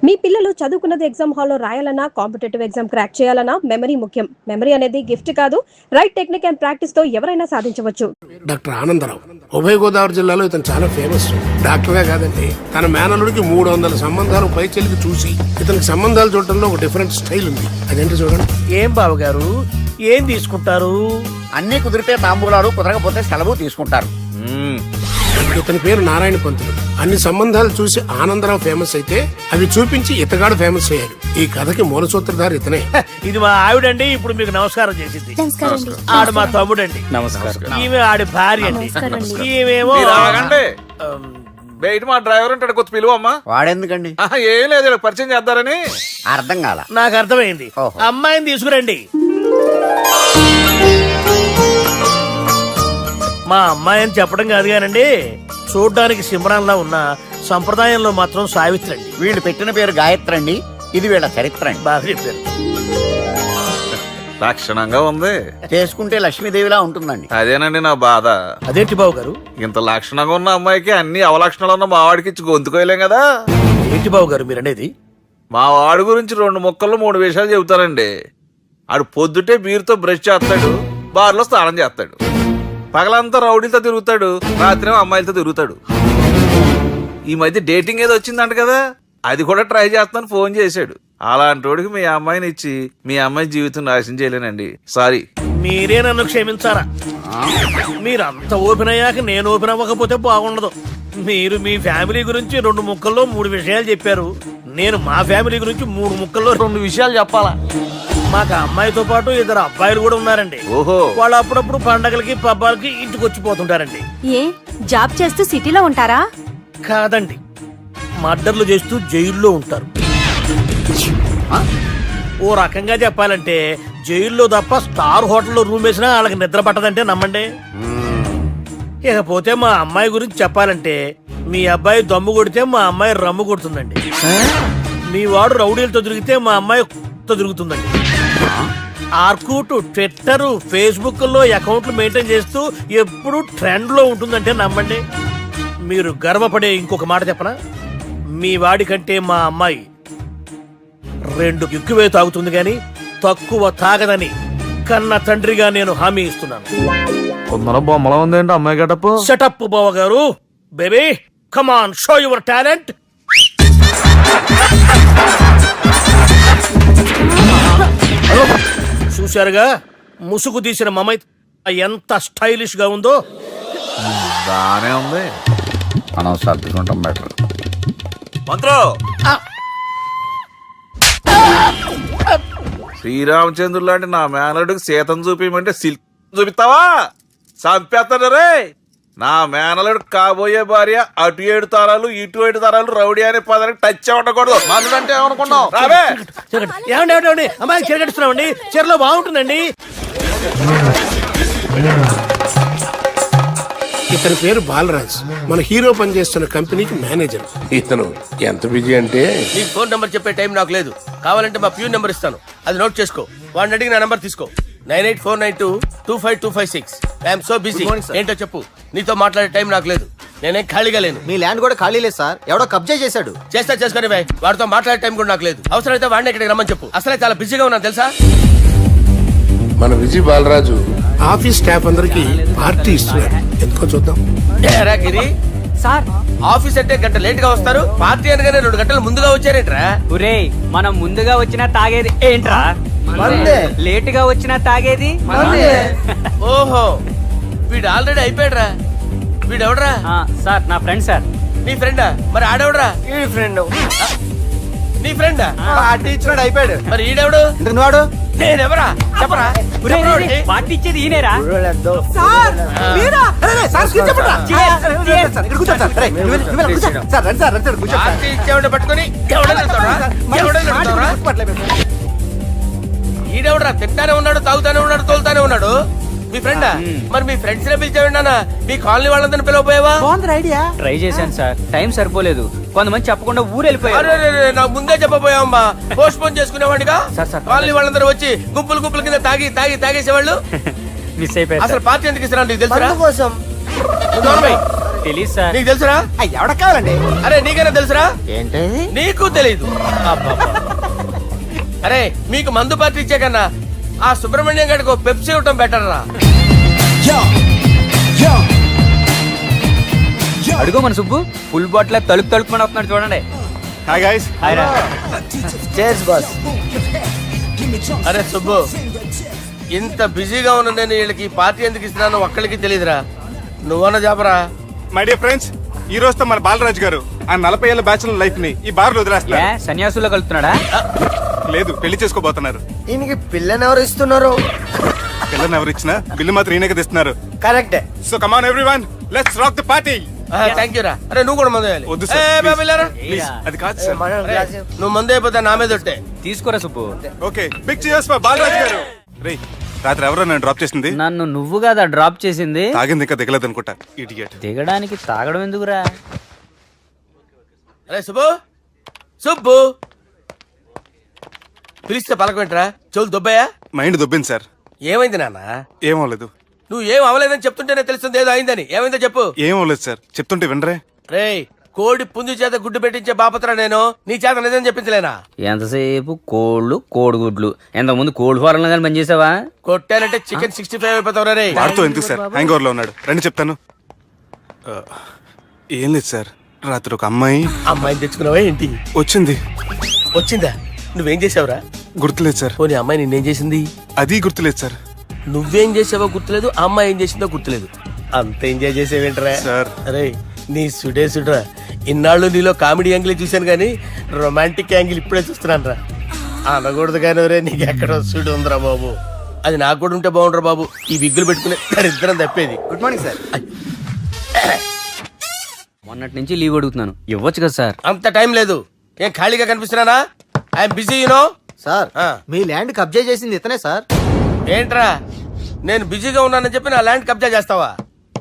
మీ పిల్లలు చదువుకున్నది ఎగ్జామ్ హాల్లో రాయాలన్నా, కాంపిటేటివ్ ఎగ్జామ్ క్రాక్ చేయాలన్నా మెమరీ ముఖ్యం. మెమరీ అనేది గిఫ్ట్ కాదు, రైట్ టెక్నిక్ అండ్ ప్రాక్టీస్ తో ఎవరైనా సాధించవచ్చు. డాక్టర్ ఆనందరావు ఉభయ గోదావరి జిల్లాలో ఇతను చాలా ఫేమస్. డాక్టర్గా కాదండి, తన మేనల్లుడికి 300 సంబంధాలు పై చెల్లికి చూసి ఇతనికి సంబంధాలు చూడటంలో ఒక డిఫరెంట్ స్టైల్ ఉంది. అదేంటి చూడండి. ఏం బాబు గారు, ఏం తీసుకుంటారు? అన్ని కుదిరితే తాంబూలాలు, కుదరకపోతే సెలవు తీసుకుంటారు. ఇతని పేరు నారాయణ పంతులు. అన్ని సంబంధాలు చూసి ఆనందరావు ఫేమస్ అయితే అవి చూపించి ఇతగాడు ఫేమస్ అయ్యాడు. ఈ కథకి మూల సూత్రధారి ఇతనే. ఇది మా ఆవిడండి, ఇప్పుడు మీకు నమస్కారం చేసింది. ఆడు మా తమ్ముడండి. నమస్కారం. ఈమె ఆడి భార్య అండి. ఈమెమో బయట మా డ్రైవర్ ఉంటాడు, కొత్త పిలువ అమ్మా. వాడెందుకండి? ఏం లేదు, పరిచయం చేద్దారని. అర్థం కాల. నాకు అర్థమైంది. అమ్మాయిని తీసుకురండి. మా అమ్మాయి అని చెప్పడం కాదు కానండి, చూడ్డానికి సిమ్రాన్లా ఉన్న సంప్రదాయంలో మాత్రం సావిత్రి అండి. వీళ్ళు పెట్టిన పేరు గాయత్రి అండి. ఇది వీళ్ళ చరిత్ర అండి. బాగా చెప్పారు. లక్షణంగా ఉంది. చేసుకుంటే లక్ష్మీదేవిలా ఉంటుందండి. అదేనండి నా బాధ. అదేంటి బాబు గారు? ఇంత లక్షణంగా ఉన్న అమ్మాయికి అన్ని అవలక్షణాలు ఉన్న మా వాడికి ఇచ్చి గొంతుకోయలేం కదా. ఏంటి బాబు గారు మీరు అనేది? మా వాడి గురించి 2 ముక్కల్లో 3 విషయాలు చెబుతానండి. ఆడు పొద్దుటే బీరుతో బ్రష్ చేస్తాడు, బార్లో స్నానం చేస్తాడు, పగలంతా రౌడీలతో తిరుగుతాడు, రాత్రి అమ్మాయిలతో తిరుగుతాడు. ఈ మధ్య డేటింగ్ ఏదో వచ్చిందంట కదా, అది కూడా ట్రై చేస్తాను ఫోన్ చేశాడు. అలాంటి వాడికి మీ అమ్మాయిని ఇచ్చి మీ అమ్మాయి జీవితం నాశనం చేయలేనండి. సారీ. మీరే నన్ను క్షమించారా? మీరంత ఓపెన్ అయ్యాక నేను ఓపెన్ అవ్వకపోతే బాగుండదు. మీరు మీ ఫ్యామిలీ గురించి 2 ముక్కల్లో 3 విషయాలు చెప్పారు. నేను మా ఫ్యామిలీ గురించి 3 ముక్కల్లో 2 విషయాలు చెప్పాలా? మాకు అమ్మాయితో పాటు 2 అబ్బాయిలు కూడా ఉన్నారండి. ఓహో. వాళ్ళు అప్పుడప్పుడు పండగలకి పబ్బాలకి ఇంటికి వచ్చిపోతుంటారండి. ఏ జాబ్ చేస్తూ సిటీలో ఉంటారా? కాదండి, మర్డర్లు చేస్తూ జైల్లో ఉంటారు. ఓ రకంగా చెప్పాలంటే జైల్లో తప్ప స్టార్ హోటల్లో రూమ్ వేసినా వాళ్ళకి నిద్ర పట్టదంటే నమ్మండి. ఇకపోతే మా అమ్మాయి గురించి చెప్పాలంటే మీ అబ్బాయి దమ్ము కొడితే మా అమ్మాయి రమ్ము కొడుతుందండి. మీ వాడు రౌడీలతో తిరిగితే మా అమ్మాయి తిరుగుతుందండి. ఆర్కుట్, ట్విట్టర్, ఫేస్బుక్ లో అకౌంట్లు మెయింటైన్ చేస్తూ ఎప్పుడు ట్రెండ్ లో ఉంటుందంటే నమ్మండి. మీరు గర్వపడే ఇంకొక మాట చెప్పనా? మీ వాడి కంటే మా అమ్మాయి 2 ఎక్కువే తాగుతుంది గాని తక్కువ తాగదని కన్న తండ్రిగా నేను హామీ ఇస్తున్నాను. కొందరు బొమ్మలా ఉందేంటి అమ్మాయి గడప. సెటప్ బావ గారు. Baby come on, show your talent. చూశారుగా ముసుగు తీసిన మమై ఎంత స్టైలిష్ గా ఉందో. బానే ఉంది. మనం సర్దుకుంటాం బెటర్. మంత్రో, శ్రీరామచంద్రుడు లాంటి నా మేనలుడికి సీతను చూపించమంటే సిల్క్ చూపిస్తావా? చంపేస్తాడు రే. నా మేనలుడు కాబోయే భార్య అటు 7 తరాలు ఇటు 7 తరాలు రౌడీ అనే పదానికి టచ్ ఉండకూడదు. మందుడు అంటే ఏమనుకున్నావు? రావే. ఏమండి అమ్మాయి చెరగడుస్తున్నామండి, చీరలో బాగుంటుందండి. ఇతని పేరు బాలరాజ్. మన హీరో పనిచేస్తున్న కంపెనీకి మేనేజర్. ఇతను ఎంత బిజీ అంటే నీకు ఫోన్ నంబర్ చెప్పే టైం నాకు లేదు. కావాలంటే మా ప్యూన్ నెంబర్ ఇస్తాను, అది నోట్ చేసుకో. వాడిని అడిగి నా నంబర్ తీసుకో. 9849225256. I'm so busy. ఏంటో చెప్పు. నీతో మాట్లాడే టైం నాకు లేదు, నేనేం ఖాళీగా లేను. మీ ల్యాండ్ కూడా ఖాళీ లేదు సార్, ఎవడో కబ్జా చేశాడు. చేస్తా చేసుకుని బాయ్, వాడితో మాట్లాడే టైం కూడా నాకు లేదు. అవసరమైతే వాడిని ఇక్కడికి రమ్మని చెప్పు. అసలే చాలా బిజీగా ఉన్నాను తెలుసా. మన విజయ్ బాలరాజు ఆఫీస్ స్టాఫ్ అందరికి పార్టీ ఇస్తున్నాడు. ఎందుకో చూద్దాం. ఏరా గిరి సార్, ఆఫీస్ అంటే గంట లేట్ గా వస్తారు, పార్టీ అనగానే 2 గంటలు ముందుగా వచ్చారేంట్రా? ఒరే, మనం ముందుగా వచ్చినా తాగేది ఏంట్రా? లేట్ గా వచ్చినా తాగేది. ఓహో, వీడు ఆల్రెడీ అయిపోయాడురా. వీడెవడరా? సార్ నా ఫ్రెండ్ సార్. నీ ఫ్రెండా? మరి ఆడెవడరా? ఈ ఫ్రెండ్. నీ ఫ్రెండా? పార్టీ ఇచ్చినాడు, అయిపోయాడు. మరి ఈడెవడు? వాడు నేనెవరా చెప్పరా? పార్టీ ఇచ్చేది ఈయనేరా? పార్టీ ఇచ్చేవాడు పట్టుకొని ఈడెవడరా? తింటానే ఉన్నాడు, తాగుతానే ఉన్నాడు, తోలుతానే ఉన్నాడు. మీ ఫ్రెండా? మరి మీ ఫ్రెండ్స్ నే పిలిచేవాడినా? మీ కాలనీ వాళ్ళందరినీ పిలవపోయావా? ట్రై చేశాను సార్, టైం సరిపోలేదు. కొంతమంది చెప్పకుండా ఊరు వెళ్ళిపోయారు. నాకు ముందే చెప్పపోయావమ్మా, పోస్ట్ పోన్ చేసుకునేవాడిగా. కాలనీ వాళ్ళందరూ వచ్చి గుంపులు కింద తాగేసేవాళ్ళు. మిస్ అయిపోయారు. అసలు పార్టీ ఎందుకు ఇస్తున్నా నీకు తెలుసా? తెలీదు సార్. నీకు తెలుసురా? ఎవడ కావాలండి? అరే నీకైనా తెలుసురా? ఏంటి? నీకు తెలీదు. అబ్బబ్బా. అరే మీకు మందు పార్టీ ఇచ్చే కన్నా ఆ సుబ్రహ్మణ్యం గడికి పెప్సీ ఇవ్వటం బెటర్ రా. అడుగు మన సుబ్బు ఫుల్ బాటిల్ తలుపు తలుపుమని వస్తున్నాడు చూడండి. Hi guys. Chairs boss. అరే సుబ్బు, ఇంత బిజీగా ఉన్న నేను వీళ్ళకి పార్టీ ఎందుకు ఇస్తున్నాను ఒక్కడికి తెలియదురా. నువ్వన్న చెప్పరా. మై డియర్ ఫ్రెండ్స్, ఈ రోజుతో మన బాలరాజు గారు ఆ 40 ఏళ్ల బ్యాచులర్ లైఫ్ ని ఈ బార్ లో ఏ వదిలేస్తున్నారు. సన్యాసుల్లో కలుపుతున్నాడా? లేదు, పెళ్లి చేసుకోబోతున్నారు. ఈయనకి పిల్లని ఎవరు ఇస్తున్నారు? పిల్లని ఎవరు ఇచ్చినా బిల్లు మాత్రం ఈయనకి తెస్తున్నారు. కరెక్టే. So come on everyone, let's rock the party. Thank you రా. అరే నువ్వు కూడా మందు వేయాలి. వద్దు ఏ, సార్, బాబు, వెళ్ళారా? ప్లీజ్. అది కాదు సార్. అరే, నువ్వు మందు అయిపోతే నా మీద ఒట్టే. తీసుకోరా Subbu. Okay, big cheers for Balaraju గారు. రేయ్, రాత్రి ఎవరో నన్ను డ్రాప్ చేసింది? నన్ను నువ్వు కదా డ్రాప్ చేసింది. తాగింది ఇంకా దిగలేదు అనుకుంటా. ఇడియట్. దిగడానికి తాగడం ఎందుకురా? అరే సుబ్బు, సుబ్బు పిలిస్తే పలకమేంట్రా? చెవులు దొబ్బాయా? Mind దొబ్బింది sir. ఏమైంది నాన్న? ఏమవలేదు. నువ్వు ఏం అవ్వలేదని చెప్తుంటేనే తెలుస్తుంది ఏదో అయిందని. ఏమైందో చెప్పు. ఏమవలేదు సార్, చెప్తుంటే వినరే. రేయ్, కోడి పుంజు చేత గుడ్డు పెట్టించే బాపత్రా నేను. నీ చేత నిజం చెప్పించలేనా? ఎంతసేపు కోళ్ళు కోడిగుడ్లు. ఎంతకుముందు కోడి ఫారంలో కానీ పనిచేసావా? కొట్టానంటే చికెన్ 65 అయిపోతావు రే. వాడుతూ ఎందుకు సార్, హ్యాంగ్ ఓవర్ లో ఉన్నాడు. రండి చెప్తాను. ఏం లేదు సార్, రాత్రి ఒక అమ్మాయిని తెచ్చుకున్నావా ఏంటి? వచ్చింది. వచ్చిందా? నువ్వేం చేసావురా? గుర్తులేదు సార్. పోనీ అమ్మాయి నిన్నేం చేసింది? అది గుర్తులేదు సార్. నువ్వేం చేసావో గుర్తులేదు, ఆ అమ్మాయి ఏం చేసిందో గుర్తులేదు. అంత ఎంజాయ్ చేసేవేంట్రా సార్. అరే నీ సుడే సుడ్రా. ఇన్నాళ్ళు నీలో కామెడీ యాంగిల్ చూశాను కానీ రొమాంటిక్ యాంగిల్ ఇప్పుడే చూస్తున్నాను రా. అనకూడదు కానీ రే, నీకు ఎక్కడో సుడి ఉందిరా బాబు. అది నాకు కూడా ఉంటే బాగుండ్రా బాబు. ఈ విగ్గులు పెట్టుకునే ఇద్దరం తప్పేది. Good morning sir. మొన్నటి నుంచి లీవ్ అడుగుతున్నాను, ఇవ్వచ్చు కదా సార్? అంత టైం లేదు. ఏం ఖాళీగా కనిపిస్తున్నానా? I'm busy you know. సార్, మీ ల్యాండ్ కబ్జా చేసింది ఇతనే సార్. ఏంట్రా, నేను బిజీగా ఉన్నానని చెప్పి నా ల్యాండ్ కబ్జా చేస్తావా?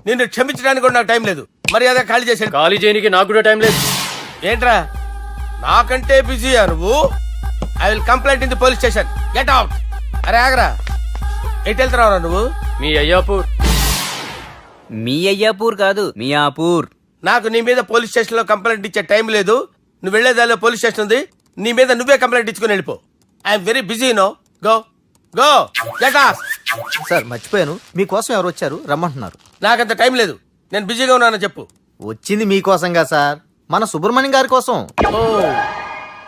నిన్ను క్షమించడానికి కూడా నాకు టైం లేదు. మరి అదే ఖాళీ చేసాడు. ఖాళీ చేయడానికి నాకు కూడా టైం లేదు. ఏంట్రా, నాకంటే బిజీయా నువ్వు? I will complaint in the police station. Get out. అరే ఆగరా, ఎటు వెళ్తున్నావురా నువ్వు? మీ అయ్యాపూర్. మీ అయ్యాపూర్ కాదు, మియాపూర్. నాకు నీ మీద పోలీస్ స్టేషన్ లో కంప్లైంట్ ఇచ్చే టైం లేదు. నువ్వు వెళ్లేదాలో పోలీస్ స్టేషన్ ఉంది. నీ మీద నువ్వే కంప్లైంట్ ఇచ్చుకుని వెళ్ళిపో. I'm very busy no. Go go get out. Sir మర్చిపోయాను, మీకోసం ఎవరు వచ్చారు రమ్మంటున్నారు. నాకంత టైం లేదు, నేను బిజీగా ఉన్నానని చెప్పు. వచ్చింది మీకోసంగా సార్, మన సుబ్రహ్మణ్యం గారి కోసం. ఓ,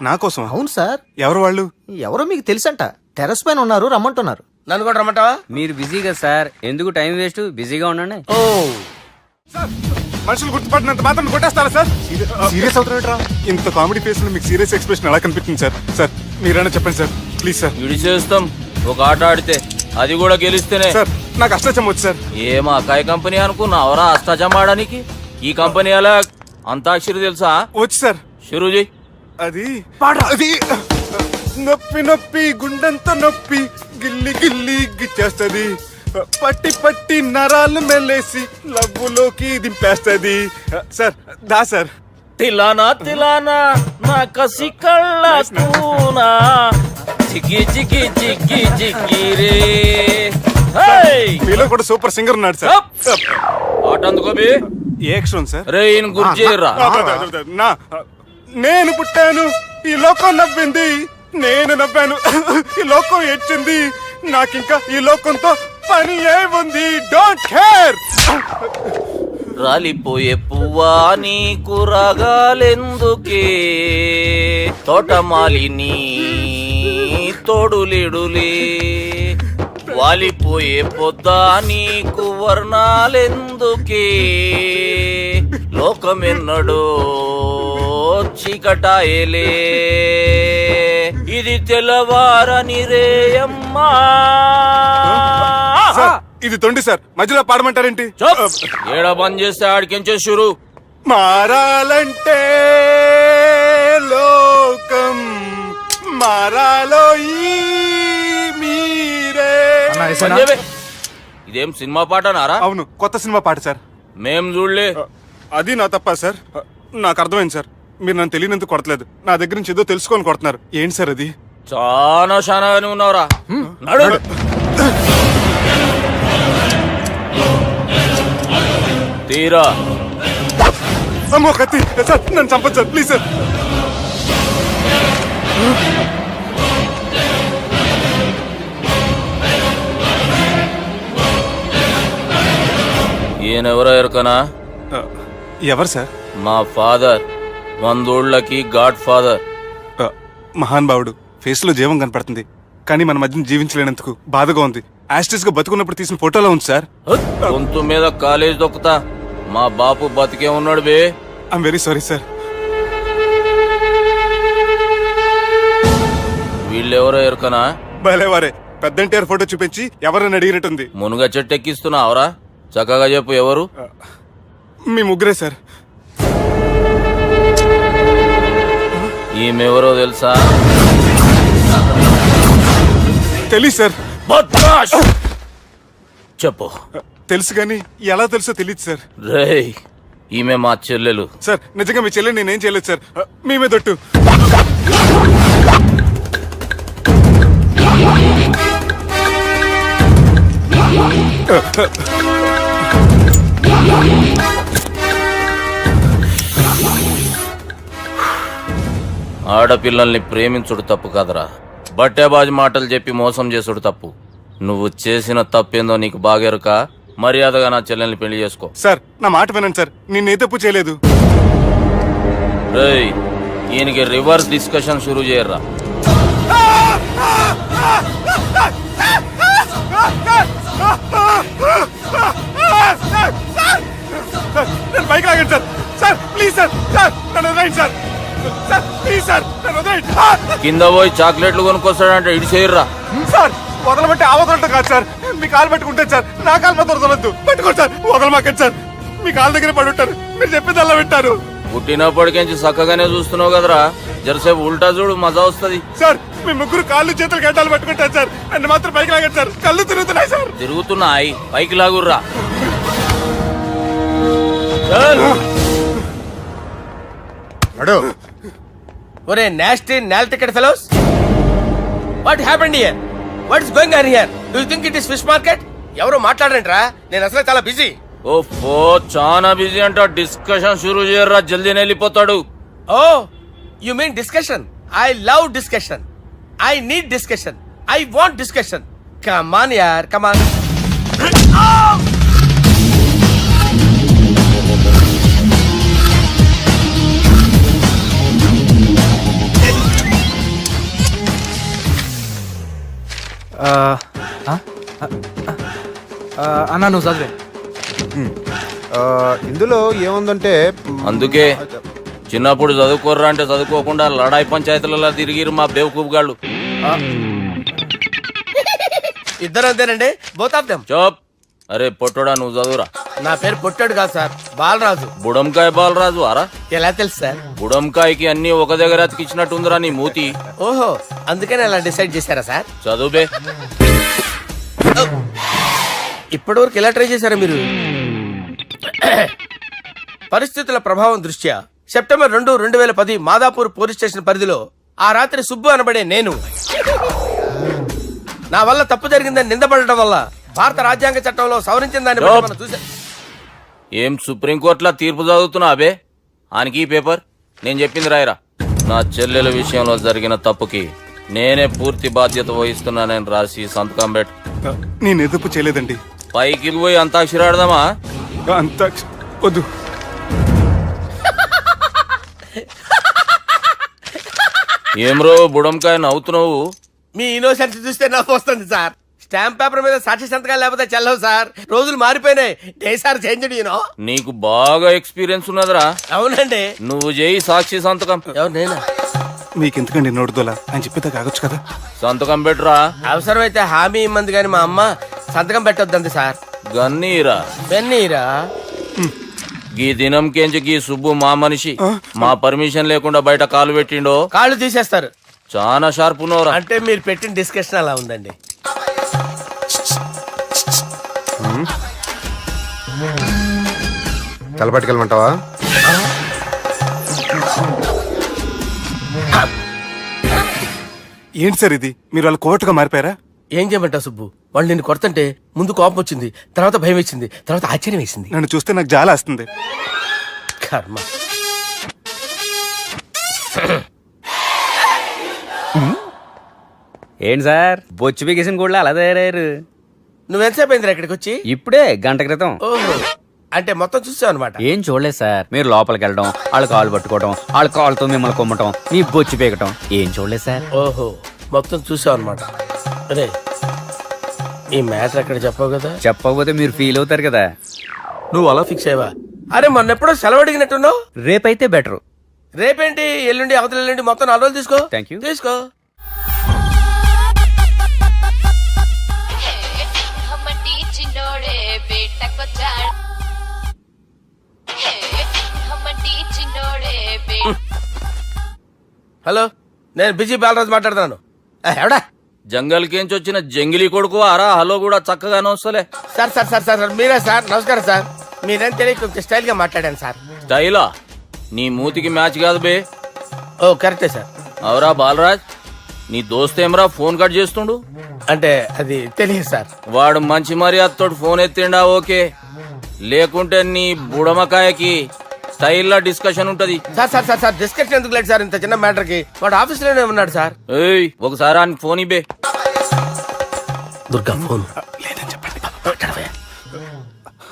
నా కోసం? అవును సార్. ఎవరు వాళ్ళు? ఎవరో మీకు తెలుసంట, టెర్రస్ పైన ఉన్నారు, రమ్మంటున్నారు. నన్ను కూడా రమ్మంటావా? మీరు బిజీ కదా సార్, ఎందుకు టైం వేస్ట్, బిజీగా ఉండండి. ఓ, మనుషులు గుర్తుపట్టినంత మాత్రం కొట్టేస్తారా సార్? సీరియస్ అవుతారా? ఇంత కామెడీ ఫేస్ లో మీకు సీరియస్ ఎక్స్ప్రెషన్ ఎలా కనిపిస్తుంది సార్? సార్ మీరైనా చెప్పండి సార్, ప్లీజ్ సార్. విడిచేస్తాం ఒక ఆట ఆడితే, అది కూడా గెలిస్తేనే. సార్ నాకు అష్టచమ్మ వచ్చు సార్. ఏం అకాయ కంపెనీ అనుకున్నావరా అష్టాచం ఆడడానికి? ఈ కంపెనీ అలా అంతాక్షరి తెలుసా? వచ్చు సార్. షురూ చేయి. అది అది నొప్పి నొప్పి గుండెంత నొప్పి గిల్లి గిల్లి గిచ్చేస్తది, పట్టి పట్టి నరాలు మెల్లేసి లవ్వులోకి దింపేస్తది. సార్ దా సార్. తిలానా తిలానా నా కసి కళ్ళ కూనా జిగి జిగి జిగి జిగి రే. మీలో కూడా సూపర్ సింగర్ ఉన్నాడు సార్. ఆట అందుకోబి. ఏ అక్షరం సార్? రే ఈయన గుర్తు చేయరా. నా నేను పుట్టాను, ఈ లోకం నవ్వింది, నేను నవ్వాను, ఈ లోకం ఏడ్చింది, నాకింకా ఈ లోకంతో పని ఏముంది? Don't care. రాలిపోయే పువ్వా నీకు రాగాలెందుకే, తోటమాలిని తోడులిడులే, వాలిపోయే పొద్దా నీకు వర్ణాలెందుకే, లోకమెన్నడో చీకటాయలే, ఇది తెల్లవారని రేయమ్మా. సార్, ఇది తొండి సార్, మధ్యలో పాడమంటారేంటి? ఏడా బంద్ చేస్తే ఆడికించే షురు. మారాలంటే లోకం మారాలో ఈ మీరే. ఇదేం సినిమా పాట నారా? అవును, కొత్త సినిమా పాట సార్. మేం చూడలే. అది నా తప్ప సార్. నాకు అర్థమైంది సార్, మీరు నన్ను తెలియనందుకు కొడతలేదు, నా దగ్గర నుంచి ఏదో తెలుసుకొని కొడుతున్నారు. ఏంటి సార్ అది? చాలా శానాగానే ఉన్నావురా. నడు. తీరా అమ్మో కత్తి సార్, నన్ను చంపదు సార్, ప్లీజ్ సార్. ఈయనెవరో ఎరకనా? ఎవరు సార్? మా ఫాదర్, 100 గాడ్ ఫాదర్. మహాన్ భావుడు. ఫేస్ లో జీవం కనపడుతుంది, కానీ మన మధ్యన జీవించలేనందుకు బాధగా ఉంది. యాస్టిస్ గా బతుకున్నప్పుడు తీసిన ఫోటోలో ఉంది సార్. గొంతు మీద కాలేజ్ దొక్కుతా. మా బాపు బతికే ఉన్నాడు బే. I'm very sorry sir. వీళ్ళెవరో ఎరకనా? భలేవారే, పెద్ద ఎన్టీఆర్ ఫోటో చూపించి ఎవరని అడిగినట్టుంది. మునుగ చెట్టు ఎక్కిస్తున్నావురా? చక్కగా చెప్పు ఎవరు? మీ ముగ్గురే సార్. ఈమెవరో తెలుసా? తెలీదు సార్. బద్మాష్! చెప్పు. తెలుసు కానీ ఎలా తెలుసో తెలియదు సార్. రేయ్, ఈమె మా చెల్లెలు. సార్ నిజంగా మీ చెల్లెని నేనేం చేయలేదు సార్. మీ మీద ఒట్టు. ఆడపిల్లల్ని ప్రేమించుడు తప్పు కాదురా, బట్టేబాజు మాటలు చెప్పి మోసం చేసుడు తప్పు. నువ్వు చేసిన తప్పేందో నీకు బాగెరుక. మర్యాదగా నా చెల్లెల్ని పెళ్లి చేసుకో. సార్ నా మాట వినండి సార్, నేనే తప్పు చేయలేదు. రేయ్, ఈయనకి రివర్స్ డిస్కషన్ షురూ చేయర్రా. నేను బైక్ లాగండి sir. Sir please sir, sir నన్ను వదిలేయండి సార్. సార్ ప్లీజ్ సార్, నన్ను వదిలేయండి. కింద పోయి చాక్లెట్లు కొనుక్కొస్తాడంటే ఇటు చేయర్రా. సార్ వదలబట్టి ఆ వదలటం కాదు సార్, మీ కాలు పట్టుకుంటాను సార్. నా కాలు మాత్రం వదలొద్దు. పట్టుకోండి సార్, వదలమాకండి సార్. మీ కాలు దగ్గర పడి ఉంటారు, మీరు చెప్పేది అలా వింటారు. పుట్టినప్పటికేంచి చక్కగానే చూస్తున్నావు కదరా, జరసేపు ఉల్టా చూడు, మజా వస్తుంది. సార్ మీ ముగ్గురు కాళ్ళు చేతులు గడ్డాలు పట్టుకుంటారు సార్, నన్ను మాత్రం బైక్ లాగండి సార్. కళ్ళు తిరుగుతున్నాయి సార్. తిరుగుతున్నాయి, పైకి లాగుర్రా. ఒరే నాస్టీ నాల్ ticket fellows, what happened here? What is going on here? Do you think it is fish market? ఎవరు మాట్లాడండిరా, నేను అసలే చాలా బిజీ. ఓఫో, చాలా బిజీ అంట. డిస్కషన్ షురూ చేయర్రా, జల్దీ వెళ్ళిపోతాడు. Oh you mean discussion? I love discussion. I need discussion. I want discussion. Come on యార్, కమ్ ఆన్. అన్నా నువ్వు చదివే. ఇందులో ఏముందంటే అందుకే చిన్నప్పుడు చదువుకోర్రా అంటే చదువుకోకుండా లడాయి పంచాయతీలలో తిరిగిరు మా బేవకూపు గాళ్ళు. ఇద్దరు అంతేనండి, బోత్ ఆఫ్ దెమ్. చోప్. అరే పొట్టోడా, నువ్వు చదువురా. నా పేరు పొట్టాడు కాదు సార్, బాలరాజు. బుడంకాయ బాలరాజు అరా? ఎలా తెలుసు సార్? బుడంకాయకి అన్ని ఒక దగ్గర అతికిచ్చినట్టుందిరా నీ మూతి. ఓహో, అందుకని అలా డిసైడ్ చేశారా సార్? చదువుబే. ఇప్పటి వరకు ఎలా ట్రై చేశారా మీరు? పరిస్థితుల ప్రభావం దృష్ట్యా సెప్టెంబర్ 2, 2010 మాదాపూర్ పోలీస్ స్టేషన్ పరిధిలో ఆ రాత్రి సుబ్బు అనబడే నేను నా వల్ల తప్పు జరిగిందని నిందపడటం వల్ల భారత రాజ్యాంగ చట్టంలో సవరించిన దాన్ని బట్టి మనం చూసా. ఏం సుప్రీంకోర్టులో తీర్పు చదువుతున్నా అబే? ఆనికి ఈ పేపర్ నేను చెప్పింది రాయరా. నా చెల్లెల విషయంలో జరిగిన తప్పుకి నేనే పూర్తి బాధ్యత వహిస్తున్నానని రాసి సంతకం పెట్టు. నేను ఎదుపు చేయలేదండి. పైకి పోయి అంతాక్షరి ఆడదామా? అంత వద్దు. ఏమ్రో బుడంకాయ నవ్వుతున్నావు? మీ ఇన్నోసెన్స్ చూస్తే నవ్వు వస్తుంది సార్. స్టాంప్ పేపర్ మీద సాక్షి సంతకాలు లేకపోతే చెల్లవు సార్. రోజులు మారిపోయినాయి. Day sir change you know. నీకు బాగా ఎక్స్పీరియన్స్ ఉన్నదిరా. అవునండి. నువ్వు చేయి సాక్షి సంతకం. ఎవరు నేనా? మీకెందుకండి నోడుదోలా అని చెప్పేదా కాగొచ్చు కదా. సంతకం పెట్టురా. అవసరమైతే హామీ ఇమ్మంది కానీ మా అమ్మ సంతకం పెట్టొద్దండి సార్. గన్నీరా వెన్నీరా. గీ దినంకేంచి గీ సుబ్బు మా మనిషి. మా పర్మిషన్ లేకుండా బయట కాలు పెట్టిండో కాళ్ళు తీసేస్తారు. చాలా షార్ప్ ఉన్నవరా. అంటే మీరు పెట్టిన డిస్కషన్ అలా ఉందండి. తలపట్టుకెళ్ళమంటావా? ఏంటి సార్ ఇది, మీరు వాళ్ళు కోర్టుగా మారిపోయారా? ఏం చేయమంటావు సుబ్బు? వాళ్ళు నిన్ను కొడుతుంటే ముందు కోపం వచ్చింది, తర్వాత భయం వేసింది, తర్వాత ఆశ్చర్యం వేసింది. నన్ను చూస్తే నాకు జాలా వస్తుంది. కర్మ. ఏంటి సార్ బొచ్చు బిగేసిన కూడా అలా తయారయ్యారు? నువ్వెంతసేపు అయిందిరా ఇక్కడికి వచ్చి? ఇప్పుడే గంట క్రితం. ఓహో, అంటే మొత్తం చూసావు అనమాట. ఏం చూడలేదు సార్. మీరు లోపలికి వెళ్ళడం, వాళ్ళ కాళ్ళు పట్టుకోవడం, వాళ్ళ కాళ్ళతో మిమ్మల్ని కొమ్మటం, మీ బొచ్చు పీకటం ఏం చూడలేదు సార్. ఓహో, మొత్తం చూసావు అనమాట. అరే, ఈ మ్యాటర్ అక్కడ చెప్పావు కదా. చెప్పకపోతే మీరు ఫీల్ అవుతారు కదా. నువ్వు అలా ఫిక్స్ అయ్యవా? అరే, మొన్నెప్పుడో సెలవు అడిగినట్టున్నావు. రేపైతే బెటర్. రేపేంటి, ఎల్లుండి, అవతల ఎల్లుండి, మొత్తం 4 రోజులు తీసుకో. Thank you. తీసుకో. హలో, నేను బిజీ బాలరాజు మాట్లాడుతున్నాను. ఎవడా? జంగల్ కేంచి వచ్చిన జంగిలీ కొడుకు అరా హలో కూడా చక్కగానే వస్తలే. సార్ సార్ సార్ సార్ మీరే సార్. నమస్కారం సార్. మీరేం తెలియక కొంచెం స్టైల్ గా మాట్లాడాను సార్. స్టైలా? నీ మూతికి మ్యాచ్ కాదు బే. ఓ కరెక్టే సార్. అవరా బాలరాజ్, నీ దోస్త్ ఏమరా ఫోన్ కట్ చేస్తుండు? అంటే అది తెలియదు సార్. వాడు మంచి మర్యాదతో ఫోన్ ఎత్తిండా ఓకే, లేకుంటే నీ బుడమకాయకి స్టైల్లా డిస్కషన్ ఉంటది. Sir sir sir sir discussion ఎందుకు లేదు సార్? ఇంత చిన్న మ్యాటర్ కి వాడు ఆఫీస్ లోనే ఉన్నాడు సార్. ఏయ్, ఒకసారి ఆయన ఫోన్ ఇబ్బే. దుర్గా ఫోన్.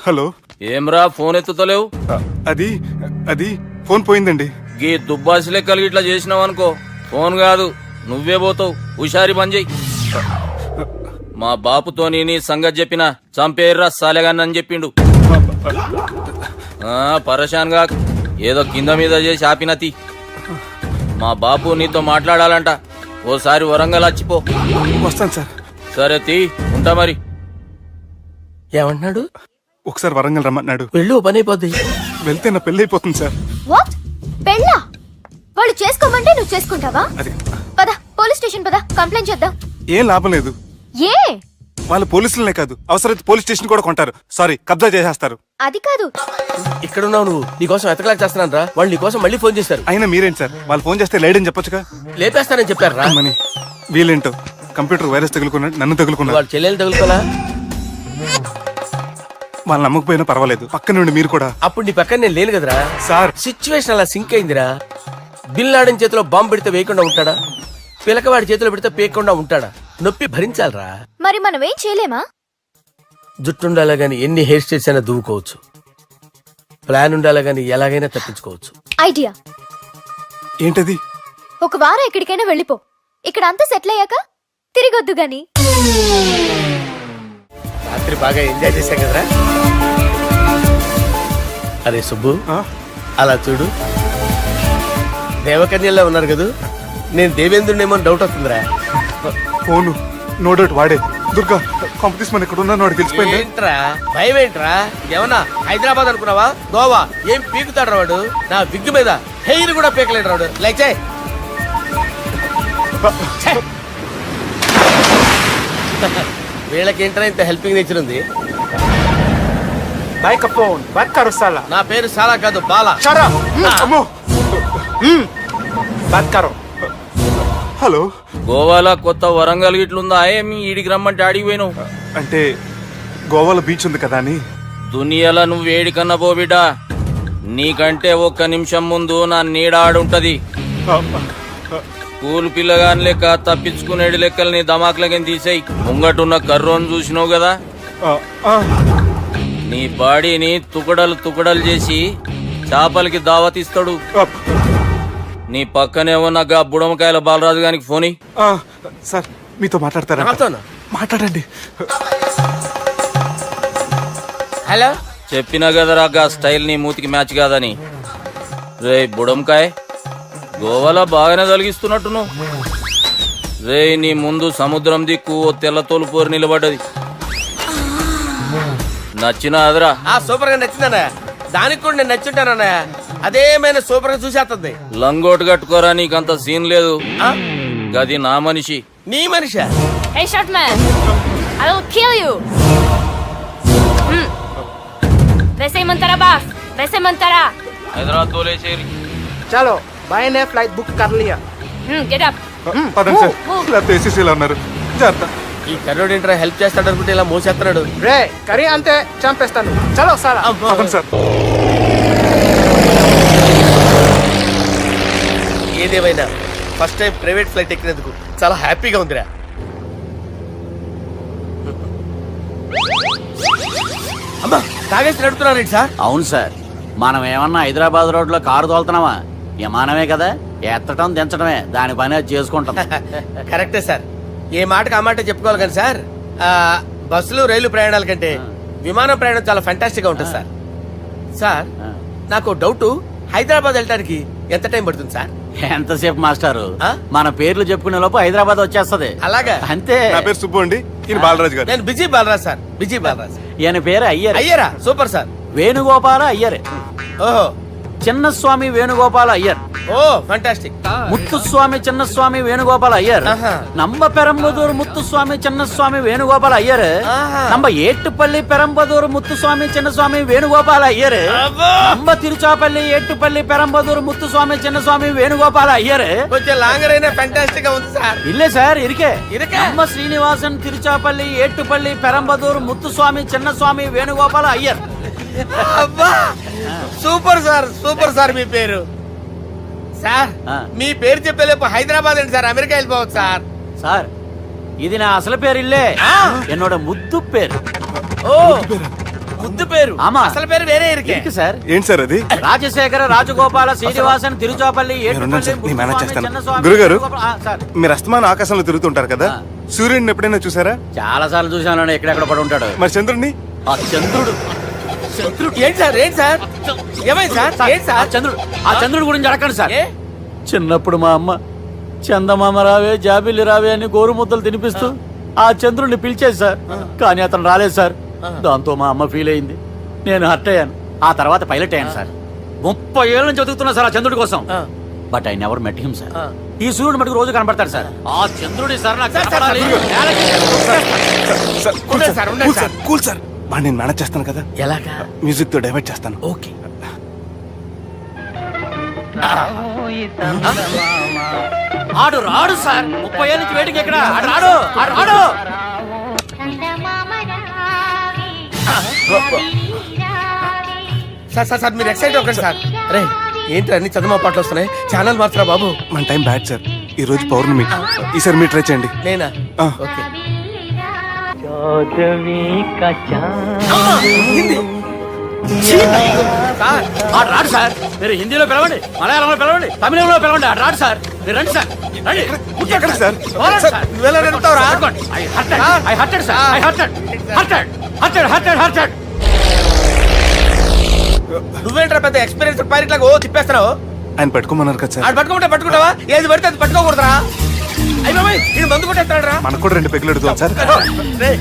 హలో, ఏమ్రా ఫోన్ ఎత్తుతలేవు? అది అది ఫోన్ పోయిందండి. గీ దుబ్బాసి లెక్కలు ఇట్లా చేసినావు అనుకో, ఫోన్ కాదు నువ్వే పోతావు. హుషారి పని చెయ్యి. మా బాపుతో నీ సంగతి చెప్పిన చంపేర్రా సాలెగాన్ని అని చెప్పిండు. పరేషాన్ గా ఏదో కింద మీద చేసి ఆపినతి. మా బాపు నీతో మాట్లాడాలంట. ఓసారి వరంగల్ వచ్చిపో. వస్తాను సార్. సరే తీ, ఉంటా మరి. ఏమంటున్నాడు? ఒకసారి వరంగల్ రమ్మన్నాడు. వెళ్ళు, పని అయిపోద్ది. వెళ్తే నా పెళ్లి అయిపోతుంది సార్. వాట్? పెళ్ళా? వాళ్ళు చేసుకోమంటే నువ్వు చేసుకుంటావా? అది పద పోలీస్ స్టేషన్ పద, కంప్లైంట్ చేద్దాం. ఏం లాభం లేదు. ఏ? వాళ్ళు పోలీసులనే కాదు, అవసరమైతే పోలీస్ స్టేషన్ కూడా కొంటారు. సారీ, కబ్జా చేసేస్తారు. అది కాదు. ఇక్కడ ఉన్నావు నువ్వు, నీకోసం ఎతకలేక చేస్తున్నాను రా. వాళ్ళు నీకోసం మళ్ళీ ఫోన్ చేశారు. అయినా మీరేంటి సార్, వాళ్ళు ఫోన్ చేస్తే లేడని చెప్పొచ్చుగా. లేపేస్తానని చెప్పారు రా. మని వీళ్ళేంటో కంప్యూటర్ వైరస్ తగులుకున్నాడు, నన్ను తగులుకున్నాడు. వాళ్ళ చెల్లెలు తగులుకోలా? వాళ్ళు నమ్మకపోయినా పర్వాలేదు, పక్క నుండి మీరు కూడా. అప్పుడు నీ పక్కన నేను లేను కదరా సార్. సిచ్యువేషన్ అలా సింక్ అయిందిరా. బిల్ లాడన్ చేతిలో బాంబు పెడితే వేయకుండా ఉంటాడా? పిలకవాడి చేతిలో పెడితే పేయకుండా ఉంటాడా? నొప్పి భరించాలరా. మరి మనం ఏం చేయలేమా? జుట్టు ఉండాలా గాని ఎన్ని హెయిర్ స్టైల్స్ అయినా దువ్వుకోవచ్చు. ప్లాన్ ఉండాలా గాని ఎలాగైనా తప్పించుకోవచ్చు. ఐడియా ఏంటది? ఒక వారం ఎక్కడికైనా వెళ్ళిపో. ఇక్కడ అంతా సెటిల్ అయ్యాక తిరిగొద్దు గాని. రాత్రి బాగా ఎంజాయ్ చేశాం కదరా. అరే సుబ్బు, అలా చూడు, దేవకన్యల్లో ఉన్నారు కదా. నేను దేవేంద్రునేమో డౌట్ వస్తుందిరా. ఫోను నో డౌట్ వాడే. దుర్గా కాంపిటీషన్ మన ఇక్కడ ఉన్నాను, వాడు తెలిసిపోయింది. ఏంట్రా భయం ఏంట్రా? ఏమన్నా హైదరాబాద్ అనుకున్నావా? గోవా? ఏం పీకుతాడు వాడు? నా విగ్గు మీద హెయిర్ కూడా పీకలేడు వాడు. లైక్ చేయి. వీళ్ళకేంట్రా ఇంత హెల్పింగ్ నేచర్ ఉంది? నా పేరు సాలా కాదు, బాలా. హలో, గోవాలో కొత్త వరంగల్ గిట్లుందా? ఏమి ఈడికి రమ్మంటే ఆడికి పోయినావు? అంటే గోవాలో బీచ్ ఉంది కదా అని. దునియాలో నువ్వు వేడికన్నా పో బిడ్డ. నీకంటే ఒక్క నిమిషం ముందు నా నీడ ఆడుంటది. స్కూల్ పిల్లగాని లెక్క తప్పించుకునేడు లెక్కలు నీ దమాకులకి తీసేయి. ముంగటున్న కర్రోని చూసినావు కదా, నీ బాడీని తుకడలు తుకడలు చేసి చేపలకి దావతిస్తాడు. నీ పక్కనే ఉన్న గా బుడమకాయల బాలరాజు గారికి ఫోన్ ఇయ్యి. సార్ మీతో మాట్లాడతారా? మాట్లాడండి. హలో, చెప్పినా కదరా గా స్టైల్ నీ మూతికి మ్యాచ్ కాదని. రే బుడంకాయ్, గోవాలో బాగానే తొలగిస్తున్నట్టు నువ్వు. రే నీ ముందు సముద్రం దిక్కు ఓ తెల్ల తోలుపోరు నిలబడ్డది. నచ్చిన అదరా? సూపర్ గా నచ్చిందన్నా. దానికి కూడా నేను నచ్చుంటానన్నా. అదేమైనా సూపర్ గా చూసేస్తుంది. లంగోటు కట్టుకోరా, నీకంత సీన్ లేదు. గది నా మనిషి. నీ Manisha? Hey short man, I will kill you. वैसे ही मंतरा बास, वैसे मंतरा. హైదరాబాద్ తోలేసేరి. చలో బాయ్ నే ఫ్లైట్ బుక్ కర్ లియా. Get up. పదండి సార్, లేకపోతే ఏసీసీలో ఉన్నారు. జాగ్రత్త. ఈ కర్రోడు ఏంట్రా హెల్ప్ చేస్తాడు అనుకుంటే ఇలా మోసేస్తున్నాడు. రే కరీ అంతే చంపేస్తాను. చలో సార్. పదండి సార్. ఏదేమైనా ఫస్ట్ టైం ప్రైవేట్ ఫ్లైట్ ఎక్కినందుకు చాలా హ్యాపీగా ఉందిరా. అమ్మా తాగేసి నడుపుతున్నారేంటి సార్? అవును సార్, మనం ఏమన్నా హైదరాబాద్ రోడ్ లో కారు తోలుతున్నామా? విమానమే కదా, ఎత్తటం దించడమే దాని పని అది చేసుకుంటాం. కరెక్టే సార్, ఏ మాటకు ఆ మాట చెప్పుకోవాలి కానీ సార్, బస్సులు రైలు ప్రయాణాల కంటే విమానం ప్రయాణం చాలా ఫ్యాంటాస్టిక్ గా ఉంటుంది సార్. సార్ నాకు డౌట్, హైదరాబాద్ వెళ్ళడానికి ఎంత టైం పడుతుంది సార్? ఎంతసేపు మాస్టారు, ఆ? మన పేర్లు చెప్పుకునే లోపు హైదరాబాద్ వచ్చేస్తది. అలాగా? అంతే. నా పేరు సుబ్బు అండి, ఈయన బాలరాజు గారు. నేను busy Balaraj sir, busy Balaraj. ఈయన పేరు అయ్యర్. అయ్యరా, సూపర్ సార్. వేణుగోపాల అయ్యర్. ఓహో, చిన్నస్వామి వేణుగోపాల అయ్యర్. Oh fantastic. ముత్తుస్వామి చిన్నస్వామి వేణుగోపాల అయ్యర్. ఆహా. నంబ పెరంబదూరు ముత్తుస్వామి చిన్నస్వామి వేణుగోపాల అయ్యర్. ఆహా. నంబ ఏట్టుపల్లి పెరంబదూరు ముత్తుస్వామి చిన్నస్వామి వేణుగోపాల అయ్యర్. అబ్బో! నంబ తిరుచాపల్లి ఏట్టుపల్లి పెరంబదూరు ముత్తుస్వామి చిన్నస్వామి వేణుగోపాల అయ్యర్. కొంచెం లాంగర్ అయినా ఫ్యాంటాస్టిక్ గా ఉంది సార్. ఇల్లే సార్, ఇరికే. ఇరికే? నంబ శ్రీనివాసన్ తిరుచాపల్లి ఏట్టుపల్లి పెరంబదూరు ముత్తుస్వామి చిన్నస్వామి వేణుగోపాల అయ్యర్. అబ్బా సూపర్ సార్, సూపర్ సార్. మీ పేరు సార్, ఆ. మీ పేరు చెప్పేలేపు హైదరాబాద్ అండి సార్, అమెరికా వెళ్ళిపోవచ్చు సార్. సార్ ఇది నా అసలు పేరు ఇల్లే, ఆ. ఎన్నోడ ముద్దు పేరు. ఓ ముద్దు పేరు. ఆమా. అసలు పేరు వేరే ఇరికే. ఇరికి సార్. ఏంటి సార్ అది? రాజశేఖర రాజగోపాల శ్రీనివాసన్ తిరుచాపల్లి మీరున్నారు సార్, నేను మేనేజ్ చేస్తాను. చిన్నస్వామి గురుగారు? వేణుగోపాల- ఆ, సార్ మీరు అస్తమాన ఆకాశంలో తిరుగుతుంటారు కదా, ఆ. సూర్యుడిని ఎప్పుడైనా చూసారా? చాలా సార్లు చూసాను, ఎక్కడెక్కడ పడి ఉంటాడు. మరి చంద్రుడిని? ఆ చంద్రుడు. ఏంటి సార్, ఏంటి సార్, ఏమైంది సార్, ఏంటి ఆ సార్? చంద్రుడు, ఆ చంద్రుడు గురించి అడగండి సార్. ఏ? చిన్నప్పుడు మా అమ్మ చందమామ రావే జాబిల్లి రావే అని గోరు ముద్దలు తినిపిస్తూ ఆ చంద్రుడిని పిలిచేది సార్, కానీ అతను రాలేదు సార్. దాంతో మా అమ్మ ఫీల్ అయింది, నేను హర్ట్ అయ్యాను. ఆ తర్వాత పైలట్ అయ్యాను సార్. 30 ఏళ్ళ నుంచి చదువుతున్నా సార్ ఆ చంద్రుడి కోసం. But I never met him sir. ఈ సూర్యుడు మటుకు రోజు కనబడతాడు సార్. ఆ చంద్రుడి సార్ నాకు కనపడాలి. సార్, కూల్ ఉండండి సార్, సార్, ఉండండి కూల్ సార్, కూల్ సార్. వాడిని నేను మేనేజ్ చేస్తాను కదా, ఎలాగా? మ్యూజిక్ తో డైవర్ట్ చేస్తాను. ఓకే. ఆడు రాడు సార్, 30 ఏళ్ళ నుంచి వేటికి ఎక్కడ ఆడు రాడు, ఆడు రాడు. సార్ సార్ సార్, మీరు ఎక్సైట్ అవ్వకండి సార్. రే ఏంటి అన్ని చదువు పాటలు వస్తున్నాయి, ఛానల్ మార్చరా బాబు. మన టైం బ్యాడ్ సార్, ఈ రోజు పౌర్ణమి. ఈసారి మీరు ట్రై చేయండి. నేనా? ఆ. ఓకే. సార్ ఆడు రాడు సార్, మీరు హిందీలో పిలవండి, మలయాళంలో పిలవండి, తమిళంలో పిలవండి, ఆడు రాడు సార్. మీరు రండి సార్, రండి. ఎక్కడ సార్? పోరాడు సార్. నువ్వెలా నడుపుతావురా? పట్టుకోండి. I hurted, sir. I hurted. నువ్వేంట్రా పెద్ద ఎక్స్పీరియన్స్ పైరెట్ లాగా ఓ తిప్పేస్తున్నావు? ఆయన పెట్టుకోమన్నారు కదా సార్. ఆడు పట్టుకుంటే పట్టుకుంటావా? ఏది పడితే అది పట్టుకోకూడదురా? అయ్యి బాబాయ్, ఇది మందు కొట్టేస్తాడు రా. మనకు కూడా 2 పెగ్గులు ఎడుతాం సార్. రేయ్,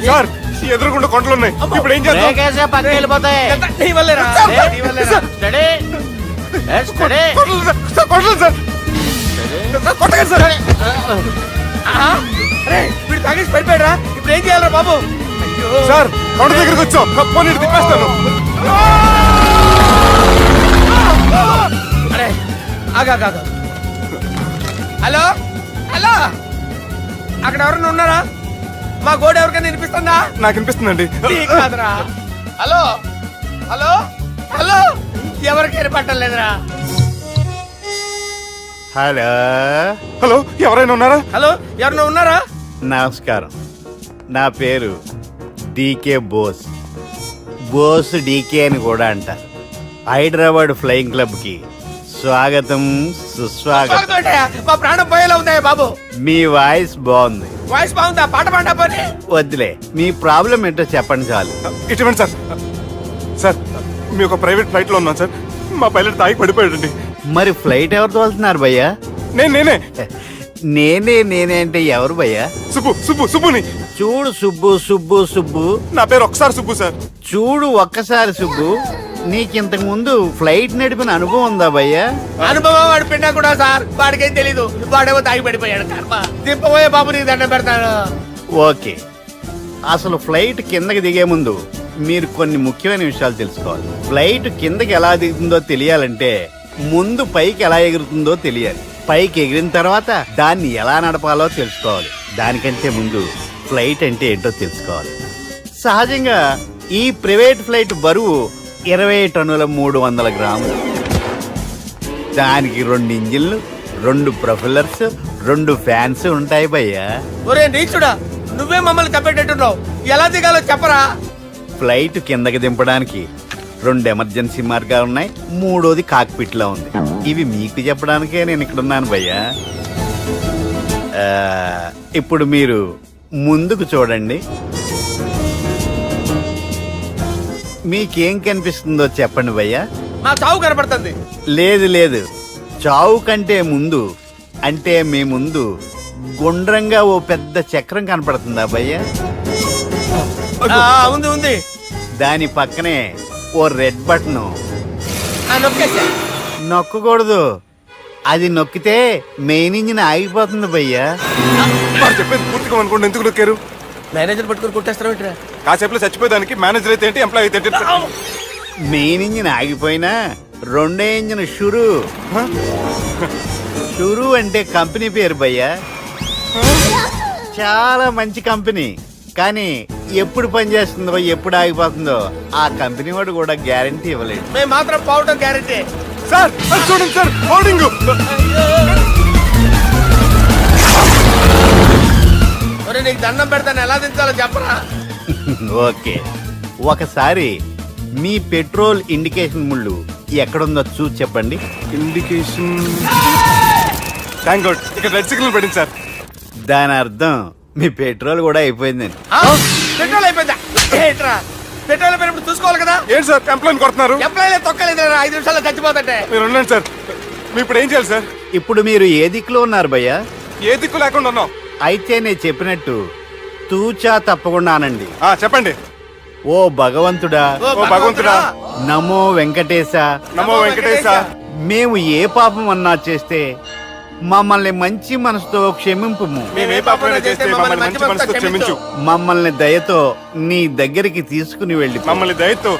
సార్, ఈ ఎదురుగుండా కొండలు ఉన్నాయి, ఇప్పుడు ఏం చేద్దాం? బ్రేకేసే పక్కకి వెళ్ళిపోతాయి. ఇదంతా నీ వల్లేరా? నీ వల్లేరా? Steady. Let's steady. Kondalu sir, sir, Kondalu sir. Sir, కొట్టకండి సార్. ఆహా. రేయ్, వీడు తాగేసి పడిపోయాడురా, ఇప్పుడు ఏం చేయాలరా బాబు? అయ్యో సార్, కొండ దగ్గరికి వచ్చాం, పోనీ ఇటు తిప్పేస్తాను. అరే ఆగా. హలో హలో, అక్కడ ఎవరైనా ఉన్నారా? మా గోడ ఎవరికైనా వినిపిస్తుందా? నాకు అనిపిస్తుందండి. నీకు కాదురా. హలో హలో హలో, ఎవరికి వినపట్టలేదురా? హలో హలో, ఎవరైనా ఉన్నారా? హలో, ఎవరైనా ఉన్నారా? నమస్కారం, నా పేరు డీకే బోస్. బోస్ డీకే అని కూడా అంటారు. హైదరాబాద్ ఫ్లయింగ్ క్లబ్కి స్వాగతం, సుస్వాగతం. స్వాగతం ఏంటయ్యా? మా ప్రాణం పోయేలా ఉందయ్యా బాబు. మీ వాయిస్ బాగుంది. వాయిస్ బాగుందా? పాట పాడా పోనీ. వద్దులే, మీ ప్రాబ్లం ఏంటో చెప్పండి చాలు. ఇటువంటి సార్, సార్ మీ ఒక ప్రైవేట్ ఫ్లైట్ లో ఉన్నాం సార్, మా పైలట్ తాగి పడిపోయాడండి. మరి ఫ్లైట్ ఎవరితో వెళ్తున్నారు భయ్యా? నేనే నేనే అంటే ఎవరు భయ్యా? సుబ్బుని. చూడు సుబ్బు, నా పేరు ఒకసారి సుబ్బు సార్. చూడు ఒక్కసారి సుబ్బు, నీకింతకు ముందు ఫ్లైట్ నడిపిన అనుభవం ఉందా భయ్యా? అనుభవం వాడి పిండా కూడా సార్, వాడికేం తెలీదు, వాడేమో తాగి పడిపోయాడు. కర్మ. దింపబోయే బాబు నీకు దండం పెడతాను. ఓకే, అసలు ఫ్లైట్ కిందకి దిగే ముందు మీరు కొన్ని ముఖ్యమైన విషయాలు తెలుసుకోవాలి. ఫ్లైట్ కిందకి ఎలా దిగుతుందో తెలియాలంటే ముందు పైకి ఎలా ఎగురుతుందో తెలియాలి. పైకి ఎగిరిన తర్వాత దాన్ని ఎలా నడపాలో తెలుసుకోవాలి. దానికంటే ముందు ఫ్లైట్ అంటే ఏంటో తెలుసుకోవాలి. సహజంగా ఈ ప్రైవేట్ ఫ్లైట్ బరువు 20 టన్నుల 300 గ్రాములు. దానికి 2 ఇంజిన్లు, 2 ప్రొఫెలర్స్, 2 ఫ్యాన్స్ ఉంటాయి భయ్యా. ఒరే నీచుడా, నువ్వే మమ్మల్ని తప్పేటట్టున్నావు. ఎలా దిగాలో చెప్పరా? ఫ్లైట్ కిందకి దింపడానికి 2 ఎమర్జెన్సీ మార్గాలు ఉన్నాయి, 3వది కాక్పిట్ లో ఉంది. ఇవి మీకు చెప్పడానికే నేను ఇక్కడ ఉన్నాను భయ్యా. ఇప్పుడు మీరు ముందుకు చూడండి. మీకేం కనిపిస్తుందో చెప్పండి భయ్యా. మా చావు కనపడుతుంది. లేదు, చావు కంటే ముందు, అంటే మీ ముందు గుండ్రంగా ఓ పెద్ద చక్రం కనపడుతుందా భయ్యా? ఉంది. దాని పక్కనే ఓ రెడ్ బటన్. నొక్కేసా. నొక్కకూడదు, అది నొక్కితే మెయిన్ ఇంజిన్ ఆగిపోతుంది భయ్యా. చెప్పేది పూర్తిగా అనుకోండి. ఎందుకు నొక్కారు? మేనేజర్ పట్టుకుని కొట్టేస్తారా? కాసేపులో చచ్చిపోయేదానికి మేనేజర్ అయితే ఏంటి, ఎంప్లాయ్ అయితే ఏంటి? మెయిన్ ఇంజిన్ ఆగిపోయినా 2వ ఇంజిన్ షురు అంటే కంపెనీ పేరు భయ్యా. చాలా మంచి కంపెనీ, కానీ ఎప్పుడు పనిచేస్తుందో ఎప్పుడు ఆగిపోతుందో ఆ కంపెనీ వాడు కూడా గ్యారంటీ ఇవ్వలేదు. మేము మాత్రం పోవటం గ్యారెంటీ. సార్ అది చూడండి సార్, హోర్డింగ్. ఒరే నీకు దండం పెడతాను, ఎలా దించాలో చెప్పరా? ఓకే, ఒకసారి మీ పెట్రోల్ ఇండికేషన్ ముళ్ళు ఎక్కడుందో చూసి చెప్పండి. ఇండికేషన్. థ్యాంక్ గాడ్, ఇక్కడ రెడ్ సిగ్నల్ పడింది సార్. దాని అర్థం మీ పెట్రోల్ కూడా అయిపోయిందండి. పెట్రోల్ అయిపోయిందా? ఏంట్రా పెట్రోల్ అయిపోయినప్పుడు చూసుకోవాలి కదా. ఏంటి సార్ ఎంప్లాయ్ కొడుతున్నారు? ఎంప్లాయీ తొక్కలేదు, 5 నిమిషాల్లో చచ్చిపోతుంటే. మీరు ఉండండి సార్. మీరు ఇప్పుడు ఏం చేయాలి సార్? ఇప్పుడు మీరు ఏ దిక్కులో ఉన్నారు భయ్యా? ఏ దిక్కు లేకుండా ఉన్నాం. అయితే నేను చెప్పినట్టు తూచా తప్పకుండా అనండి. చెప్పండి. ఓ భగవంతుడా, ఓ భగవంతుడా, నమో వెంకటేశ, నమో వెంకటేశ. మేము ఏ పాపం అన్నా చేస్తే మమ్మల్ని మంచి మనసుతో క్షమింపుము. మేము ఏ పాపమైనా చేస్తే మమ్మల్ని మంచి మనసుతో క్షమించు. మమ్మల్ని దయతో నీ దగ్గరికి తీసుకుని వెళ్ళి మమ్మల్ని దయతో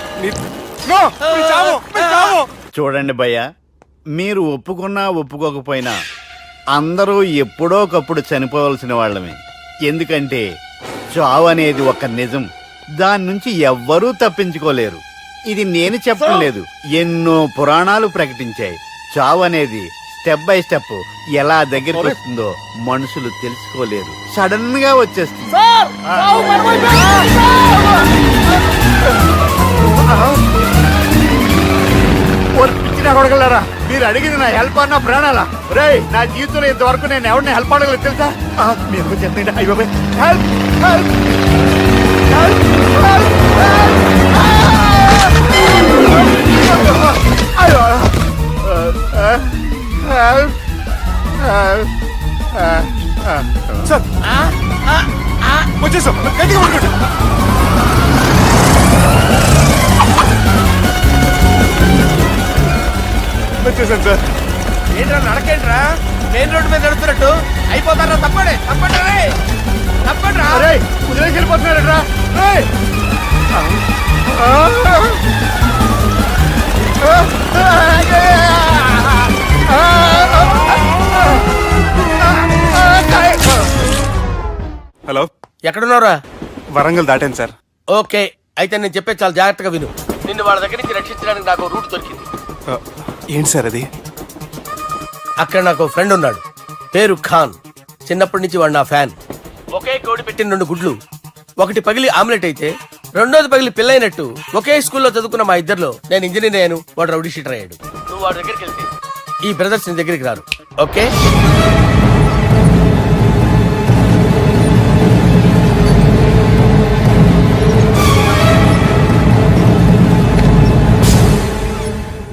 నో, మీ చావు, మీ చావు. చూడండి భయ్య, మీరు ఒప్పుకున్నా ఒప్పుకోకపోయినా అందరూ ఎప్పుడో ఒకప్పుడు చనిపోవలసిన వాళ్ళమే. ఎందుకంటే చావు అనేది ఒక నిజం, దాని నుంచి ఎవ్వరూ తప్పించుకోలేరు. ఇది నేను చెప్పడం లేదు, ఎన్నో పురాణాలు ప్రకటించాయి. చావు అనేది స్టెప్ బై స్టెప్ ఎలా దగ్గరికి వస్తుందో మనుషులు తెలుసుకోలేరు, సడన్ గా వచ్చేస్తుంది. కొడగలరా, మీరు అడిగింది నా హెల్ప్ అన్న ప్రాణాలా? రే, నా జీవితంలో ఇంతవరకు నేను ఎవరిని హెల్ప్ అడగలేదు తెలుసా? మీరు చెప్పండి. అయ్యో హెల్ప్, హెల్ప్, హెల్ప్, అయ్యో సార్ వచ్చేసాం, గట్టిగా పట్టుకోండి. వచ్చేసాను సార్. ఏంట్రా నడకేంట్రా, మెయిన్ రోడ్డు మీద నడుస్తున్నట్టు అయిపోతారా? తప్పండి, తప్పండి రే, తప్పండి రా. కుదిరేసి వెళ్ళిపోతున్నారా? హలో, ఎక్కడున్నారా? వరంగల్ దాటాను సార్. ఓకే, అయితే నేను చెప్పే చాలా జాగ్రత్తగా విను. నిన్ను వాళ్ళ దగ్గర నుంచి రక్షించడానికి నాకు రూట్ దొరికింది. ఏంటి సార్ అది? అక్కడ నాకు ఫ్రెండ్ ఉన్నాడు, పేరు ఖాన్. చిన్నప్పటి నుంచి వాడు నా ఫ్యాన్. ఒకే కోడి పెట్టిన 2 గుడ్లు, ఒకటి పగిలి ఆమ్లెట్ అయితే రెండోది పగిలి పిల్లైనట్టు ఒకే స్కూల్లో చదువుకున్న మా ఇద్దరిలో నేను ఇంజనీర్ అయ్యాను, వాడు రౌడీ షీటర్ అయ్యాడు. నువ్వు వాడి దగ్గరికి వెళ్తే ఈ బ్రదర్స్ నీ దగ్గరికి రారు. ఓకే,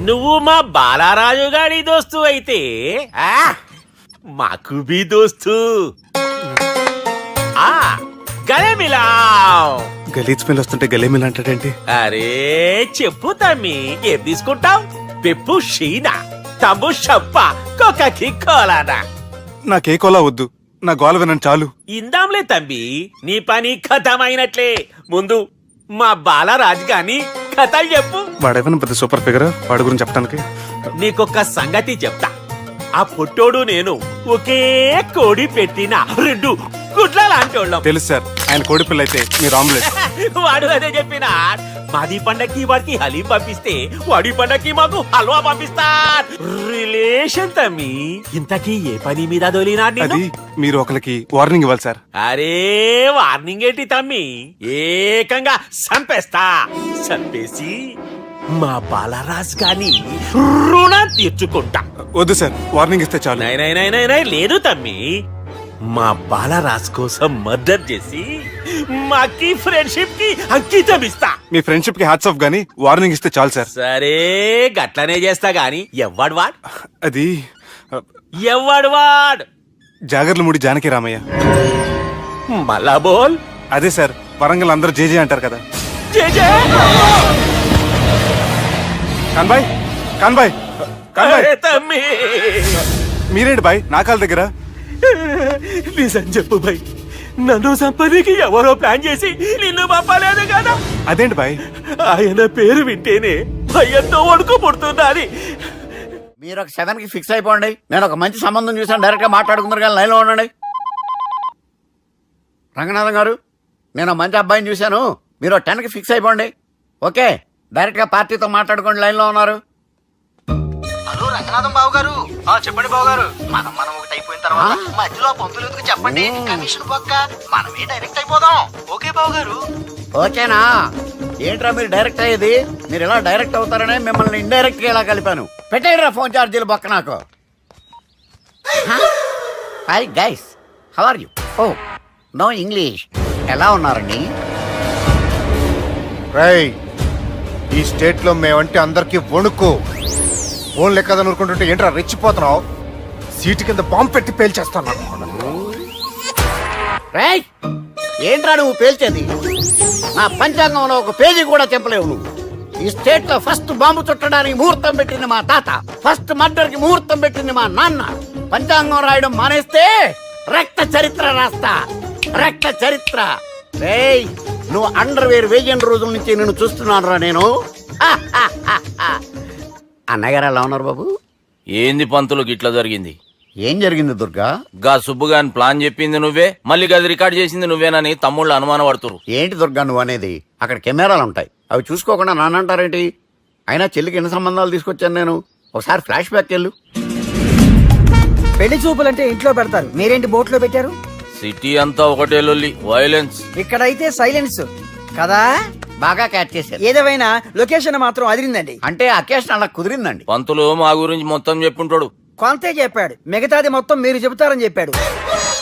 నువ్వు మా బాలారాజు గారి దోస్తు అయితే మాకు బి దోస్తు. గలే మిలావ్. గలీజ్ స్మెల్ వస్తుంటే గలేమిల్ అంటాడేంటి? అరే చెప్పు తమ్మి, ఏం తీసుకుంటావు? పెప్పు షీనా, తమ్ము షప్ప, కొకకి కోలానా? నాకే కోలా వద్దు, నా గోల వినండి చాలు. ఇందాంలే తంబి, నీ పని ఖతమైనట్లే. ముందు మా బాలరాజు గాని కథలు చెప్పు. వాడేమైనా పెద్ద సూపర్ ఫిగర్, వాడి గురించి చెప్పడానికి. నీకొక్క సంగతి చెప్తా. ఆ పుట్టోడు నేను ఒకే కోడి పెట్టిన 2 గుడ్ల లాంటి వాళ్ళం. తెలుసు సార్, ఆయన కోడి పిల్ల అయితే మీరు ఆమ్లెట్. వాడు అదే చెప్పిన మాది పండక్కి వాడికి హలీం పంపిస్తే వాడి పండక్కి మాకు హల్వా పంపిస్తా రిలేషన్ తమ్మి ఇంతకీ ఏ పని మీద దొలినా అది మీరు ఒకరికి వార్నింగ్ ఇవ్వాలి సార్. అరే వార్నింగ్ ఏంటి తమ్మి ఏకంగా చంపేస్తా చంపేసి మా బాలరాజ్ గాని రుణం తీర్చుకుంటా. వద్దు సార్, వార్నింగ్ ఇస్తే చాలు. నై లేదు తమ్మి మా బాలరాజ్ కోసం మర్డర్ చేసి మాకి ఫ్రెండ్షిప్ కి అంకితం ఇస్తా. మీ ఫ్రెండ్షిప్ కి హ్యాట్స్ ఆఫ్ గానీ వార్నింగ్ ఇస్తే చాలు సార్. సరే గట్లనే చేస్తా గాని ఎవ్వడు వాడ్ అది ఎవ్వడు వాడ్ జాగర్లమూడి జానకి రామయ్య. మళ్ళా బోల్. అదే సార్, వరంగల్ అందరూ జేజే అంటారు కదా. జే జే. కాన్బాయ్ కాన్బాయ్ కాన్బాయ్, అరే తమ్మి మీరేంటి బాయ్ నా కాళ్ళ దగ్గర? నిజం చెప్పు భయ్, నన్ను సంపదికి ఎవరో ప్లాన్ చేసి నిన్ను పంపలేదు కదా. అదేంటి బాయ్? ఆయన పేరు వింటేనే భయంతో వణుకు పుడుతున్నది. మీరు ఒక 7 కి ఫిక్స్ అయిపోండి. నేను ఒక మంచి సంబంధం చూసాను, డైరెక్ట్ గా మాట్లాడుకుందరు కానీ లైన్లో ఉండండి. రంగనాథం గారు, నేను ఒక మంచి అబ్బాయిని చూశాను, మీరు 10 కి ఫిక్స్ అయిపోండి. ఓకే, డైరెక్ట్ గా పార్టీతో మాట్లాడుకోండి. లైన్లో ఉన్నారు. హలో రంగనాథం బాబు గారు. చెప్పండి బాబు గారు. మనం ఒకటి అయిపోయిన తర్వాత మధ్యలో పంతులు ఎందుకు చెప్పండి, కమిషన్ పక్క మనమే డైరెక్ట్ అయిపోదాం. ఓకే బాబు గారు. ఓకేనా? ఏంట్రా మీరు డైరెక్ట్ అయ్యేది? మీరు ఇలా డైరెక్ట్ అవుతారనే మిమ్మల్ని ఇండైరెక్ట్ గా ఇలా కలిపాను. పెట్టేయరా ఫోన్ ఛార్జీలు బొక్క నాకు. Hi guys, how are you? Oh no English. ఎలా ఉన్నారండి? రేయ్, ఈ స్టేట్ లో మేమంటే అందరికి వణుకు. ఫోన్ లెక్క అనుకుంటుంటే ఏంట్రా రెచ్చిపోతున్నావు? సీటు కింద బాంబు పెట్టి పేల్చేస్తాను. రేయ్, ఏంట్రా నువ్వు పేల్చేది? నా పంచాంగంలో ఒక పేజీ కూడా చెప్పలేవు నువ్వు. ఈ స్టేట్ లో ఫస్ట్ బాంబు చుట్టడానికి ముహూర్తం పెట్టింది మా తాత, ఫస్ట్ మర్డర్ కి ముహూర్తం పెట్టింది మా నాన్న. పంచాంగం రాయడం మానేస్తే రక్త చరిత్ర రాస్తా, రక్త చరిత్ర. రేయ్, నువ్వు అండర్వేర్ వేయని రోజుల నుంచి నేను చూస్తున్నాను రా నేను. అన్నగారు ఎలా ఉన్నారు బాబు? ఏంది పంతులు గిట్లా జరిగింది? ఏం జరిగింది దుర్గా? గా సుబ్బుగాని ప్లాన్ చెప్పింది నువ్వే, మళ్ళీ గది రికార్డ్ చేసింది నువ్వేనని తమ్ముళ్ళు అనుమానం పడుతురు. ఏంటి దుర్గా నువ్వు అనేది? అక్కడ కెమెరాలు ఉంటాయి, అవి చూసుకోకుండా నానంటారేంటి? అయినా చెల్లికి ఎన్ని సంబంధాలు తీసుకొచ్చాను నేను. ఒకసారి ఫ్లాష్ బ్యాక్ వెళ్ళు. పెళ్లి చూపులంటే ఇంట్లో పెడతారు, మీరేంటి బోట్లో పెట్టారు? సిటీ అంతా ఒకటే లొల్లి, వైలెన్స్. ఇక్కడైతే సైలెన్స్ కదా. బాగా క్యాచ్ చేశారు. ఏదేమైనా లొకేషన్ మాత్రం అదిరిందండి. అంటే అకేషన్ అలా కుదిరిందండి. పంతులు మా గురించి మొత్తం చెప్పుంటాడు. కొంతే చెప్పాడు, మిగతాది మొత్తం మీరు చెబుతారని చెప్పాడు.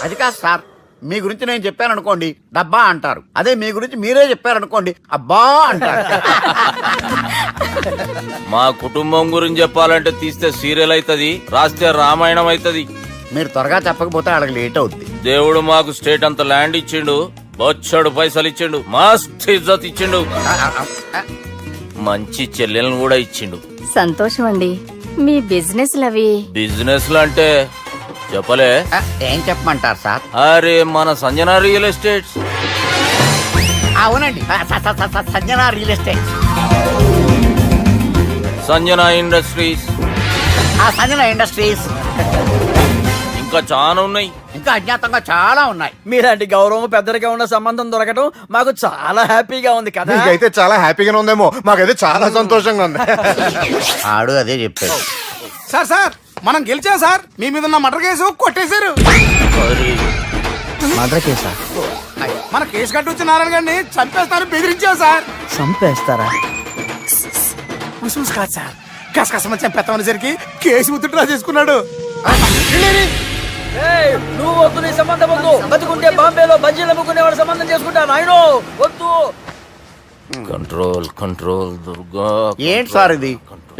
అది కాదు సార్, మీ గురించి నేను చెప్పాను అనుకోండి డబ్బా అంటారు, అదే మీ గురించి మీరే చెప్పారనుకోండి అబ్బా అంటారు. మా కుటుంబం గురించి చెప్పాలంటే తీస్తే సీరియల్ అవుతుంది, రాస్తే రామాయణం అవుతుంది. మీరు త్వరగా చెప్పకపోతే వాళ్ళకి లేట్ అవుద్ది. దేవుడు మాకు స్టేట్ అంత ల్యాండ్ ఇచ్చిండు, బొచ్చడు పైసలు ఇచ్చిండు, మస్త్ ఇజ్జత్ ఇచ్చిండు, మంచి చెల్లెలను కూడా ఇచ్చిండు. సంతోషం అండి. మీ బిజినెస్ లవి బిజినెస్ అంటే చెప్పలే. ఏం చెప్పమంటారు సార్? అరే మన సంజన రియల్ ఎస్టేట్స్. అవునండి, Sanjana real estate, Sanjana industries, Sanjana industries, ఇంకా చాలా ఉన్నాయి. ఇంకా అజ్ఞాతంగా చాలా ఉన్నాయి. మీలాంటి గౌరవం పెద్దరిగా ఉన్న సంబంధం దొరకడం మాకు చాలా హ్యాపీగా ఉంది కదా. నీకైతే చాలా హ్యాపీగానే ఉందేమో, మాకైతే చాలా సంతోషంగా ఉంది. ఆడు అదే చెప్పాడు. సార్ సార్, మనం గెలిచాం సార్. మీ మీద ఉన్న మర్డర్ కేసు కొట్టేశారు. మర్డర్ కేసా? మన కేసు కట్టొచ్చి నారాయణ గారిని చంపేస్తారని బెదిరించాం సార్. చంపేస్తారా? ముసుముసు కాదు సార్, కసకసమని చంపేస్తామనేసరికి కేసు ముద్దుట్రా చేసుకున్నాడు. నువ్వు వద్దు, నీ సంబంధం వద్దు. బతుకుంటే బాంబేలో బజ్జీలు అమ్ముకునే వాడు సంబంధం చేసుకుంటా నాయనో, వద్దు. Control control Durga. ఏంటి సార్ ఇది?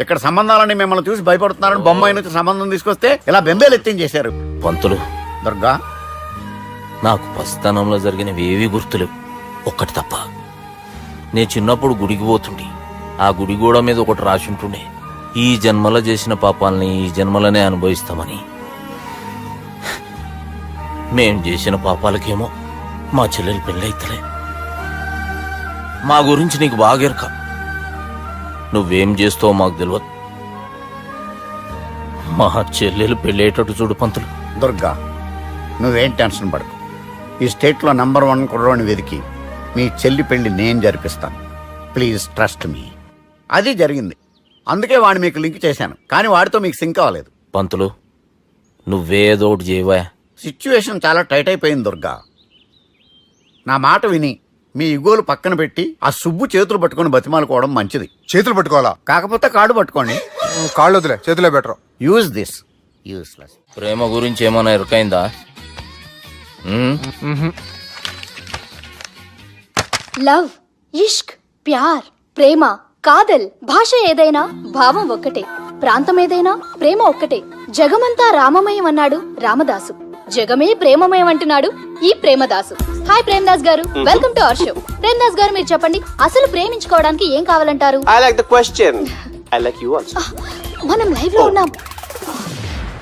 ఇక్కడ సంబంధాలని మిమ్మల్ని చూసి భయపడుతున్నారని బొమ్మాయి నుంచి సంబంధం తీసుకొస్తే ఇలా బెంబేలు ఎత్తించేశారు. పంతులు, దుర్గా, నాకు పసితనంలో జరిగినవి ఏవి గుర్తులేవు, ఒక్కటి తప్ప. నే చిన్నప్పుడు గుడికి పోతుండే, ఆ గుడి గోడ మీద ఒకటి రాసి ఉంటుండే, ఈ జన్మలో చేసిన పాపాలని ఈ జన్మలనే అనుభవిస్తామని. మేం చేసిన పాపాలకేమో మా చెల్లెలు పెళ్ళైతలే. మా గురించి నీకు బాగెరక, నువ్వేం చేస్తావో మాకు తెలియదు. మా చెల్లెలు పెళ్ళేటట్టు చూడు పంతులు. దుర్గా, నువ్వేం టెన్షన్ పడకు. ఈ స్టేట్లో నంబర్ 1 కుర్రోని వెతికి మీ చెల్లి పెళ్లి నేను జరిపిస్తాను. Please trust me. అది జరిగింది, అందుకే వాడిని మీకు లింక్ చేశాను, కానీ వాడితో మీకు సింక్ అవ్వలేదు. పంతులు నువ్వేదోటి చేయవా. సిచ్యువేషన్ చాలా టైట్ అయిపోయింది దుర్గా. నా మాట విని మీ ఇగోలు పక్కన పెట్టి ఆ సుబ్బు చేతులు పట్టుకొని బతిమాలుకోవడం మంచిది. చేతులు పట్టుకోవాలా? కాకపోతే కాడు పట్టుకోండి. కాళ్ళు వదిలే, చేతులే బెటర్. Use this. యూస్లెస్. ప్రేమ గురించి ఏమైనా ఎరుకైందా? లవ్, ఇష్క్, ప్యార్, ప్రేమ, కాదల్, భాష ఏదైనా భావం ఒక్కటే, ప్రాంతం ఏదైనా ప్రేమ ఒక్కటే. జగమంతా రామమయం అన్నాడు రామదాసు, జగమే ప్రేమమయం అంటున్నాడు ఈ ప్రేమదాసు. హాయ్ ప్రేమదాస్ గారు, welcome to our show. Premadasa గారు మీరు చెప్పండి, అసలు ప్రేమించుకోవడానికి ఏం కావాలంటారు? I like the question. I like you also. మనం లైవ్ లో ఉన్నాం.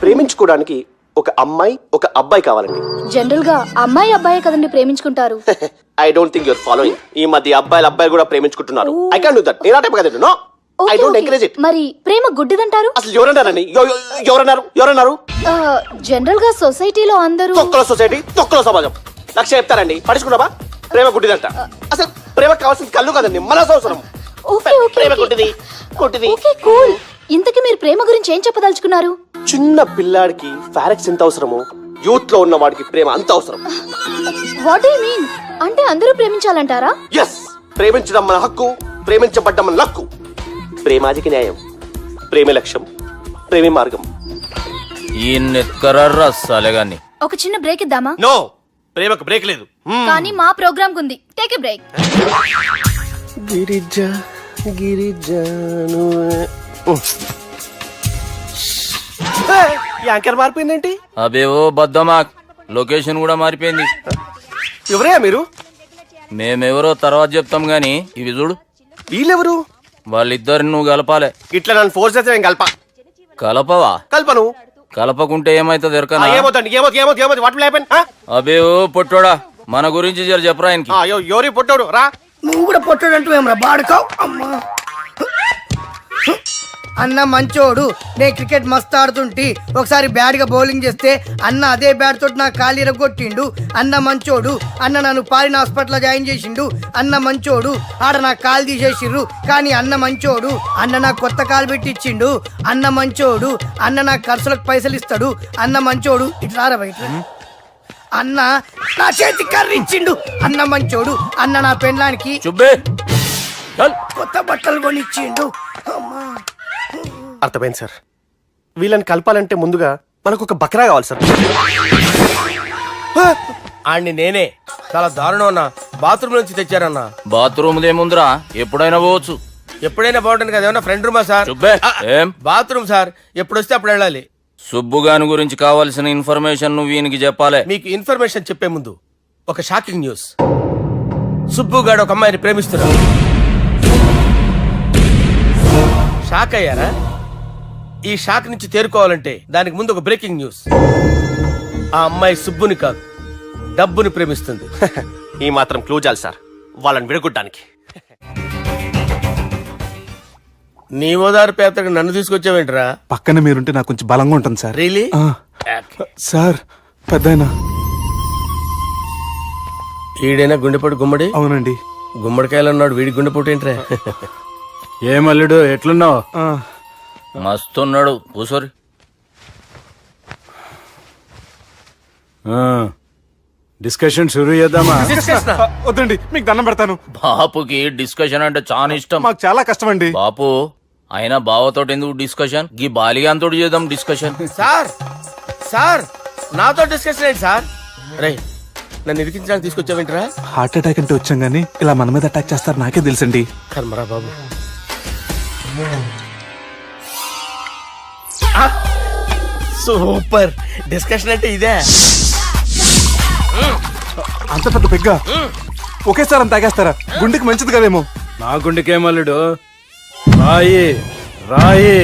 ప్రేమించుకోవడానికి ఒక అమ్మాయి ఒక అబ్బాయి కావాలండి. జనరల్ గా అమ్మాయి అబ్బాయే కదండి ప్రేమించుకుంటారు. I don't think your following. ఈ మధ్య అబ్బాయిలు కూడా ప్రేమించుకుంటున్నారు. I can't do that. నేను ఆ టైప్ కదండి. No, I don't encourage it. మరి ప్రేమ గుడ్డిదంటారు? అసలు ఎవరన్నారండి? ఎవరన్నారు? జనరల్ గా సొసైటీలో అందరూ తొక్కల సొసైటీ, తొక్కల సమాజం లక్ష్య చెప్తారండి. పడుచుకున్నావా? ప్రేమ గుడ్డిదంట. అసలు ప్రేమ కావాల్సింది కళ్ళు కదండి, మనసు అవసరం. ప్రేమ గుడ్డిది. Okay cool. ఇంతకీ మీరు ప్రేమ గురించి ఏం చెప్పదలుచుకున్నారు? చిన్న పిల్లాడికి ఫారెక్స్ ఎంత అవసరమో యూత్ లో ఉన్న వాడికి ప్రేమ అంత అవసరం. What you mean? అంటే అందరూ ప్రేమించాలంటారా? ఎస్, ప్రేమించడం మన హక్కు, ప్రేమించబడ్డం మన లక్కు. ప్రేమాజికి న్యాయం, ప్రేమే లక్ష్యం, ప్రేమే మార్గం. ఈ నెత్కరర్రా సాలెగాన్ని. ఒక చిన్న బ్రేక్ ఇద్దామా? నో, ప్రేమకు బ్రేక్ లేదు. కానీ మా ప్రోగ్రామ్ ఉంది. Take a break. యాంకర్ మారిపోయిందేంటి? అబేవో బద్దమా, లొకేషన్ కూడా మారిపోయింది. ఎవరయ్యా మీరు? మేమెవరో తర్వాత చెప్తాం గాని ఇవి చూడు. వీళ్ళెవరు? వాళ్ళిద్దరిని నువ్వు కలపాలే. ఇట్లా నన్ను ఫోర్స్ చేస్తే నేను కలపవా? కల్పను. కలపకుంటే ఏమైతుంది ఎరకనా? ఏమవుతుంది? What will happen? అబేవో పొట్టోడా, మన గురించి జర చెప్పరా ఆయనకి. ఎవరి పొట్టోడు రా. నువ్వు కూడా పొట్టాడంటూ ఏమరా బాడుకావు. అమ్మా అన్న మంచోడు. నేను క్రికెట్ మస్తు ఆడుతుంటి, ఒకసారి బ్యాట్ గా బౌలింగ్ చేస్తే అన్న అదే బ్యాట్ తోటి నా కాలు ఇరగొట్టిండు. అన్న మంచోడు. అన్న నన్ను పాలిన హాస్పిటల్ జాయిన్ చేసిండు. అన్న మంచోడు. ఆడ నా కాలు తీసేసిర్రు, కానీ అన్న మంచోడు. అన్న నాకు కొత్త కాలు పెట్టిచ్చిండు. అన్న మంచోడు. అన్న నాకు ఖర్చులకు పైసలు ఇస్తాడు. అన్న మంచోడు. ఇట్లా బయట అన్న నా చేతి కర్రీ ఇచ్చిండు. అన్న మంచోడు. అన్న నా పెండ్లానికి కొత్త బట్టలు కొనిచ్చిండు. అమ్మా అర్థమైంది సార్. వీళ్ళని కలపాలంటే ముందుగా మనకు ఒక బక్రా కావాలి సార్. ఆడిని నేనే చాలా దారుణం అన్నా. బాత్రూమ్ నుంచి తెచ్చారన్నా. బాత్రూమ్ దేముందిరా, ఎప్పుడైనా పోవచ్చు. ఎప్పుడైనా బాగుంటుంది కదా. ఏమన్నా ఫ్రెండ్ రూమా సార్? ఏం బాత్రూమ్ సార్, ఎప్పుడు వస్తే అప్పుడు వెళ్ళాలి. సుబ్బుగాని గురించి కావాల్సిన ఇన్ఫర్మేషన్ నువ్వు ఈయనకి చెప్పాలి. మీకు ఇన్ఫర్మేషన్ చెప్పే ముందు ఒక షాకింగ్ న్యూస్. సుబ్బుగాడు ఒక అమ్మాయిని ప్రేమిస్తున్నాడు. షాక్ అయ్యారా? ఈ షాక్ నుంచి తేరుకోవాలంటే దానికి ముందు ఒక బ్రేకింగ్ న్యూస్. ఆ అమ్మాయి సుబ్బుని కాదు, డబ్బుని ప్రేమిస్తుంది. ఈ మాత్రం క్లూ చాలు సార్ వాళ్ళని విడగొట్టడానికి. నీ ఓదారు పేదకి నన్ను తీసుకొచ్చావేంట్రా? పక్కన మీరుంటే నాకు కొంచెం బలంగా ఉంటుంది సార్. రియలీ? సార్ పెద్దయినా. ఈడైనా గుండెపోటు గుమ్మడి? అవునండి. గుమ్మడికాయలు అన్నాడు, వీడి గుండెపోటు ఏంట్రా? ఏమల్లుడు ఎట్లున్నావు? మస్తున్నాడు కూసోరి. డిస్కషన్ షురూ చేద్దామా? వద్దండి, మీకు దండం పెడతాను. బాపుకి డిస్కషన్ అంటే చాలా ఇష్టం. మాకు చాలా కష్టం అండి. బాపు అయినా బావతో ఎందుకు డిస్కషన్? గీ బాలిగాంతో చేద్దాం డిస్కషన్. సార్ సార్ నాతో డిస్కషన్ ఏంటి సార్? రే, నన్ను ఇరికించడానికి తీసుకొచ్చావేంట్రా? హార్ట్ అటాక్ అంటే వచ్చాం గానీ ఇలా మన మీద అటాక్ చేస్తారు నాకే తెలుసండి. కర్మరా బాబు. సూపర్ డిస్కషన్ అంటే ఇదే. అంత పెద్ద పెగ్గా ఒకేసారి అంత తాగేస్తారా? గుండెకి మంచిది కదేమో. నా గుండెకేమల్లుడు రాయి రాయి.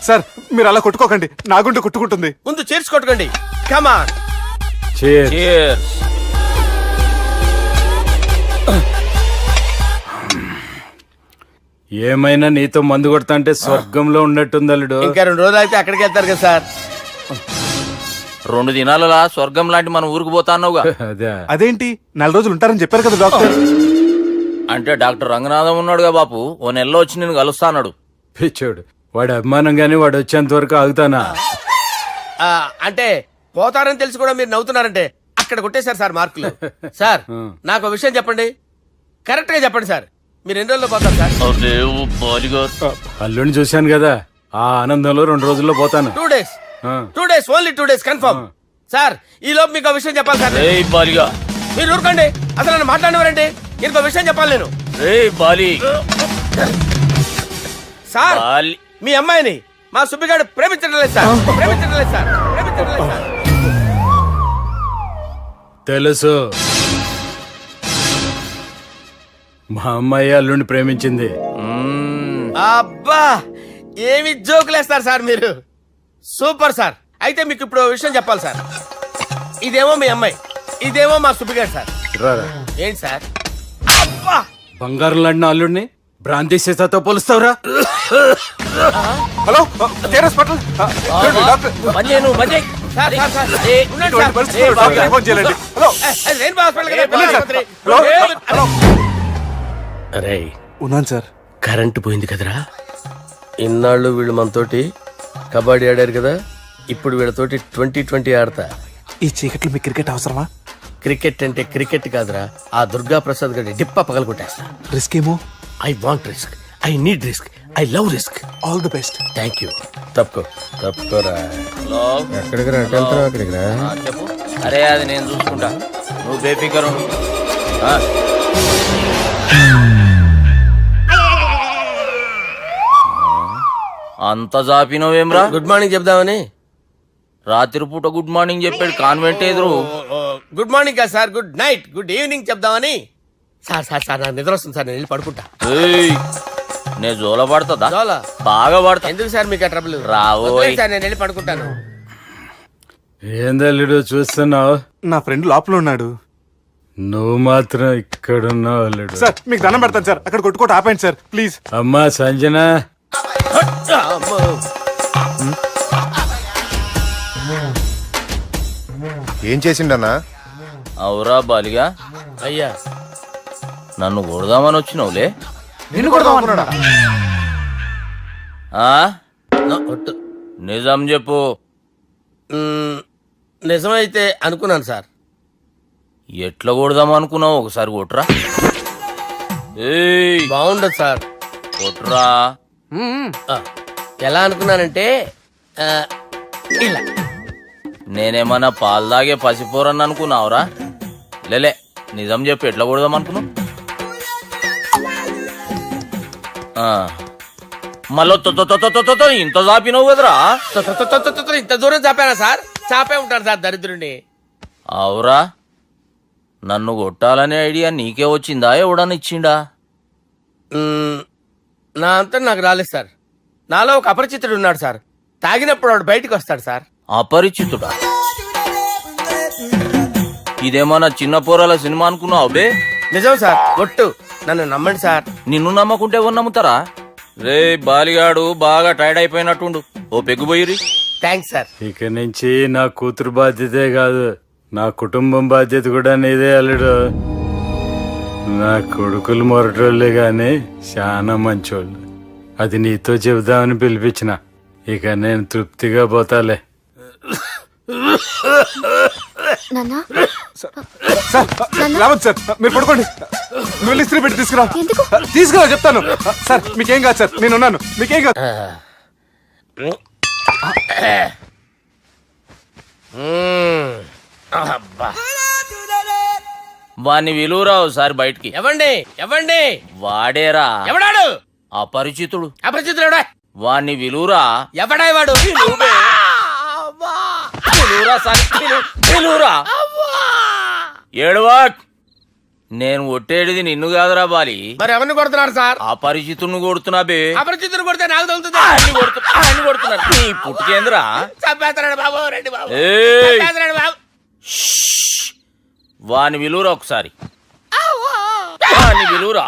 సార్ మీరు అలా కొట్టుకోకండి, నా గుండె కొట్టుకుంటుంది. ముందు చేర్చి కొట్టుకోండి. కమాన్. Cheers. ఏమైనా నీతో మందు కొడతా అంటే స్వర్గంలో ఉన్నట్టుంది అల్లుడు. ఇంకా 2 రోజులు అయితే అక్కడికి వెళ్తారు కదా సార్. 2 దినాలలా స్వర్గం లాంటి మన ఊరికి పోతా అన్నావుగా. అదేంటి 4 రోజులు ఉంటారని చెప్పారు కదా డాక్టర్. అంటే డాక్టర్ రంగనాథం ఉన్నాడుగా బాపు, ఓ నెలలో వచ్చి నేను కలుస్తా అన్నాడు. పిచ్చోడు, వాడు అభిమానంగానే వాడు వచ్చేంత వరకు ఆగుతానా? అంటే పోతారని తెలిసి కూడా మీరు నవ్వుతున్నారంటే అక్కడ కొట్టేశారు సార్ మార్కులు. సార్ నాకు ఒక విషయం చెప్పండి, కరెక్ట్ గా చెప్పండి సార్, మీరు ఎన్ని రోజుల్లో పోతారు సార్? అల్లుడిని చూశాను కదా, ఆ ఆనందంలో 2 రోజుల్లో పోతాను. 2 days, 2 days, only 2 days confirm. Sir ఈ లోపు మీకు ఒక విషయం చెప్పాలి సార్. మీరు ఊరుకోండి, అసలు నన్ను మాట్లాడినవారండి, ఇంకో విషయం చెప్పాలి నేను. సార్ మీ అమ్మాయిని మా సుబ్బిగాడు ప్రేమించడం లేదు సార్, ప్రేమించడం లేదు సార్, ప్రేమించడం లేదు సార్. తెలుసు, మా అమ్మాయి అల్లుడిని ప్రేమించింది. అబ్బా ఏమి జోకులేస్తారు సార్ మీరు, సూపర్ సార్. అయితే మీకు ఇప్పుడు ఓ విషయం చెప్పాలి సార్. ఇదేమో మీ అమ్మాయి, ఇదేమో మా సుబ్బిగాడు సార్. రారా. ఏంటి సార్? అబ్బా బంగారం లాంటి అల్లుడిని భ్రాంతి సీతతో పోలుస్తావురా? Hello hospital doctor. Sir, sir, sir, ఉండండి ఇటువంటి సార్. పరిస్థితుల్లో డాక్టర్ ఫోన్ చేయాలండి. హలో అది రెయిన్బో హాస్పిటల్ కదా, వెళ్ళండి సార్. ఆసుపత్రి. హలో అరే ఉన్నాను సార్. కరెంటు పోయింది కదరా, ఇన్నాళ్ళు వీళ్ళు మనతోటి కబడ్డీ ఆడారు కదా, ఇప్పుడు వీళ్ళతోటి 2020 ఆడతా. ఈ చీకట్లో మీకు క్రికెట్ అవసరమా? క్రికెట్ అంటే క్రికెట్ కాదురా, ఆ దుర్గా ప్రసాద్ గారి డిప్ప పగల కొట్టేస్తా. రిస్క్ ఏమో. I want risk, I need risk, I love risk. All the best. Thank you. తప్పుకోరా. ఎక్కడికి రా, అక్కడికి రా. చెప్పు. అరే అది నేను చూసుకుంటా, నువ్వు బేఫికర్ ఉండు. అంత జాపినవేమ్రా? గుడ్ మార్నింగ్ చెప్దామని. రాత్రి పూట గుడ్ మార్నింగ్ చెప్పాడు కాన్వెంట్ ఎదురు. గుడ్ మార్నింగ్ కాదు sir, good night, good evening చెప్దామని. సార్ సార్ సార్ నాకు నిద్ర వస్తుంది సార్, నేను వెళ్ళి పడుకుంటా. నేను జోల పడుతుందా? జోలా? బాగా పడతా. ఎందుకు సార్ మీకు ఆ ట్రబుల్? రావోయ్ సార్ నేను వెళ్ళి పడుకుంటాను. ఏందల్లుడు చూస్తున్నావు? నా ఫ్రెండ్ లోపల ఉన్నాడు. నువ్వు మాత్రం ఇక్కడున్నావు అల్లుడు. సార్ మీకు దండం పెడతాను సార్, అక్కడ కొట్టుకోట ఆపండి సార్ ప్లీజ్. అమ్మా సంజన, ఏం చేసిండన్నా? అవురా బాలిగా, అయ్యా నన్ను కొడదామని వచ్చినావులే. నిన్ను కొడదామన్నాడా? నిజం చెప్పు. నిజమైతే అనుకున్నాను సార్. ఎట్లా కొడదాం అనుకున్నావు? ఒకసారి కొట్రా. బాగుండదు సార్. కొట్రా. ఎలా అనుకున్నానంటే ఇలా. నేనేమన్నా పాలు తాగే పసిపోరని అనుకున్నావురా? లేలే, నిజం చెప్పు, ఎట్లా కొడదాం అనుకున్నావు? మళ్ళీ ఇంత చాపినావు కదరా? ఇంత దూరం చాపానా సార్? చాపే ఉంటాను సార్ దరిద్రుడిని. అవురా, నన్ను కొట్టాలనే ఐడియా నీకే వచ్చిందా? ఎవడన్నా ఇచ్చిండా? నా అంతా నాకు రాలేదు సార్. నాలో ఒక అపరిచితుడు ఉన్నాడు సార్, తాగినప్పుడు వాడు బయటకు వస్తాడు సార్. అపరిచితుడా? ఇదేమన్నా చిన్న పోరాల సినిమా అనుకున్నావు బే? నిజం సార్, ఒట్టు, నన్ను నమ్మండి సార్. నిన్ను నమ్మకుంటే ఎవరు నమ్ముతారా? రే బాలిగాడు బాగా టైర్డ్ అయిపోయినట్టుండు, ఓ పెగ్గు పోయిరి. Thanks sir. ఇక నుంచి నా కూతురు బాధ్యతే కాదు, నా కుటుంబం బాధ్యత కూడా నీదే అల్లుడు. నా కొడుకులు మొరటోళ్ళే గాని చాలా మంచోళ్ళు. అది నీతో చెబుదామని పిలిపించిన. ఇక నేను తృప్తిగా పోతాలే. సార్ రావద్దు సార్, మీరు పడుకోండి. నువ్వు వెళ్ళి ఇస్త్రీ పెట్టి తీసుకురా. తీసుకురా చెప్తాను. సార్ మీకేం కాదు సార్, నేను ఉన్నాను, మీకేం కాదు. వాణ్ణి విలువరా ఒకసారి బయటికి. ఎవండి ఎవండి? వాడేరా. ఎవడాడు? అపరిచితుడు. అపరిచితుడు ఎవడా? వాణ్ణి విలువరా. ఎవడా వాడు? ఏడవా. నేను ఒట్టేడిది నిన్ను కాదురా బాలి. మరి ఎవరిని కొడుతున్నారు సార్? అపరిచితుడిని కొడుతున్నా బే. అపరిచితుడు కొడితే నాకు తగులుతుంది. కొడుతున్నారు నీ పుట్టుకేంద్రా? చంపేస్తాడు బాబు, రండి బాబు. ఏయ్, చంపేస్తాడు బాబు. వాని విలువరా ఒకసారి. వాని విలువరా.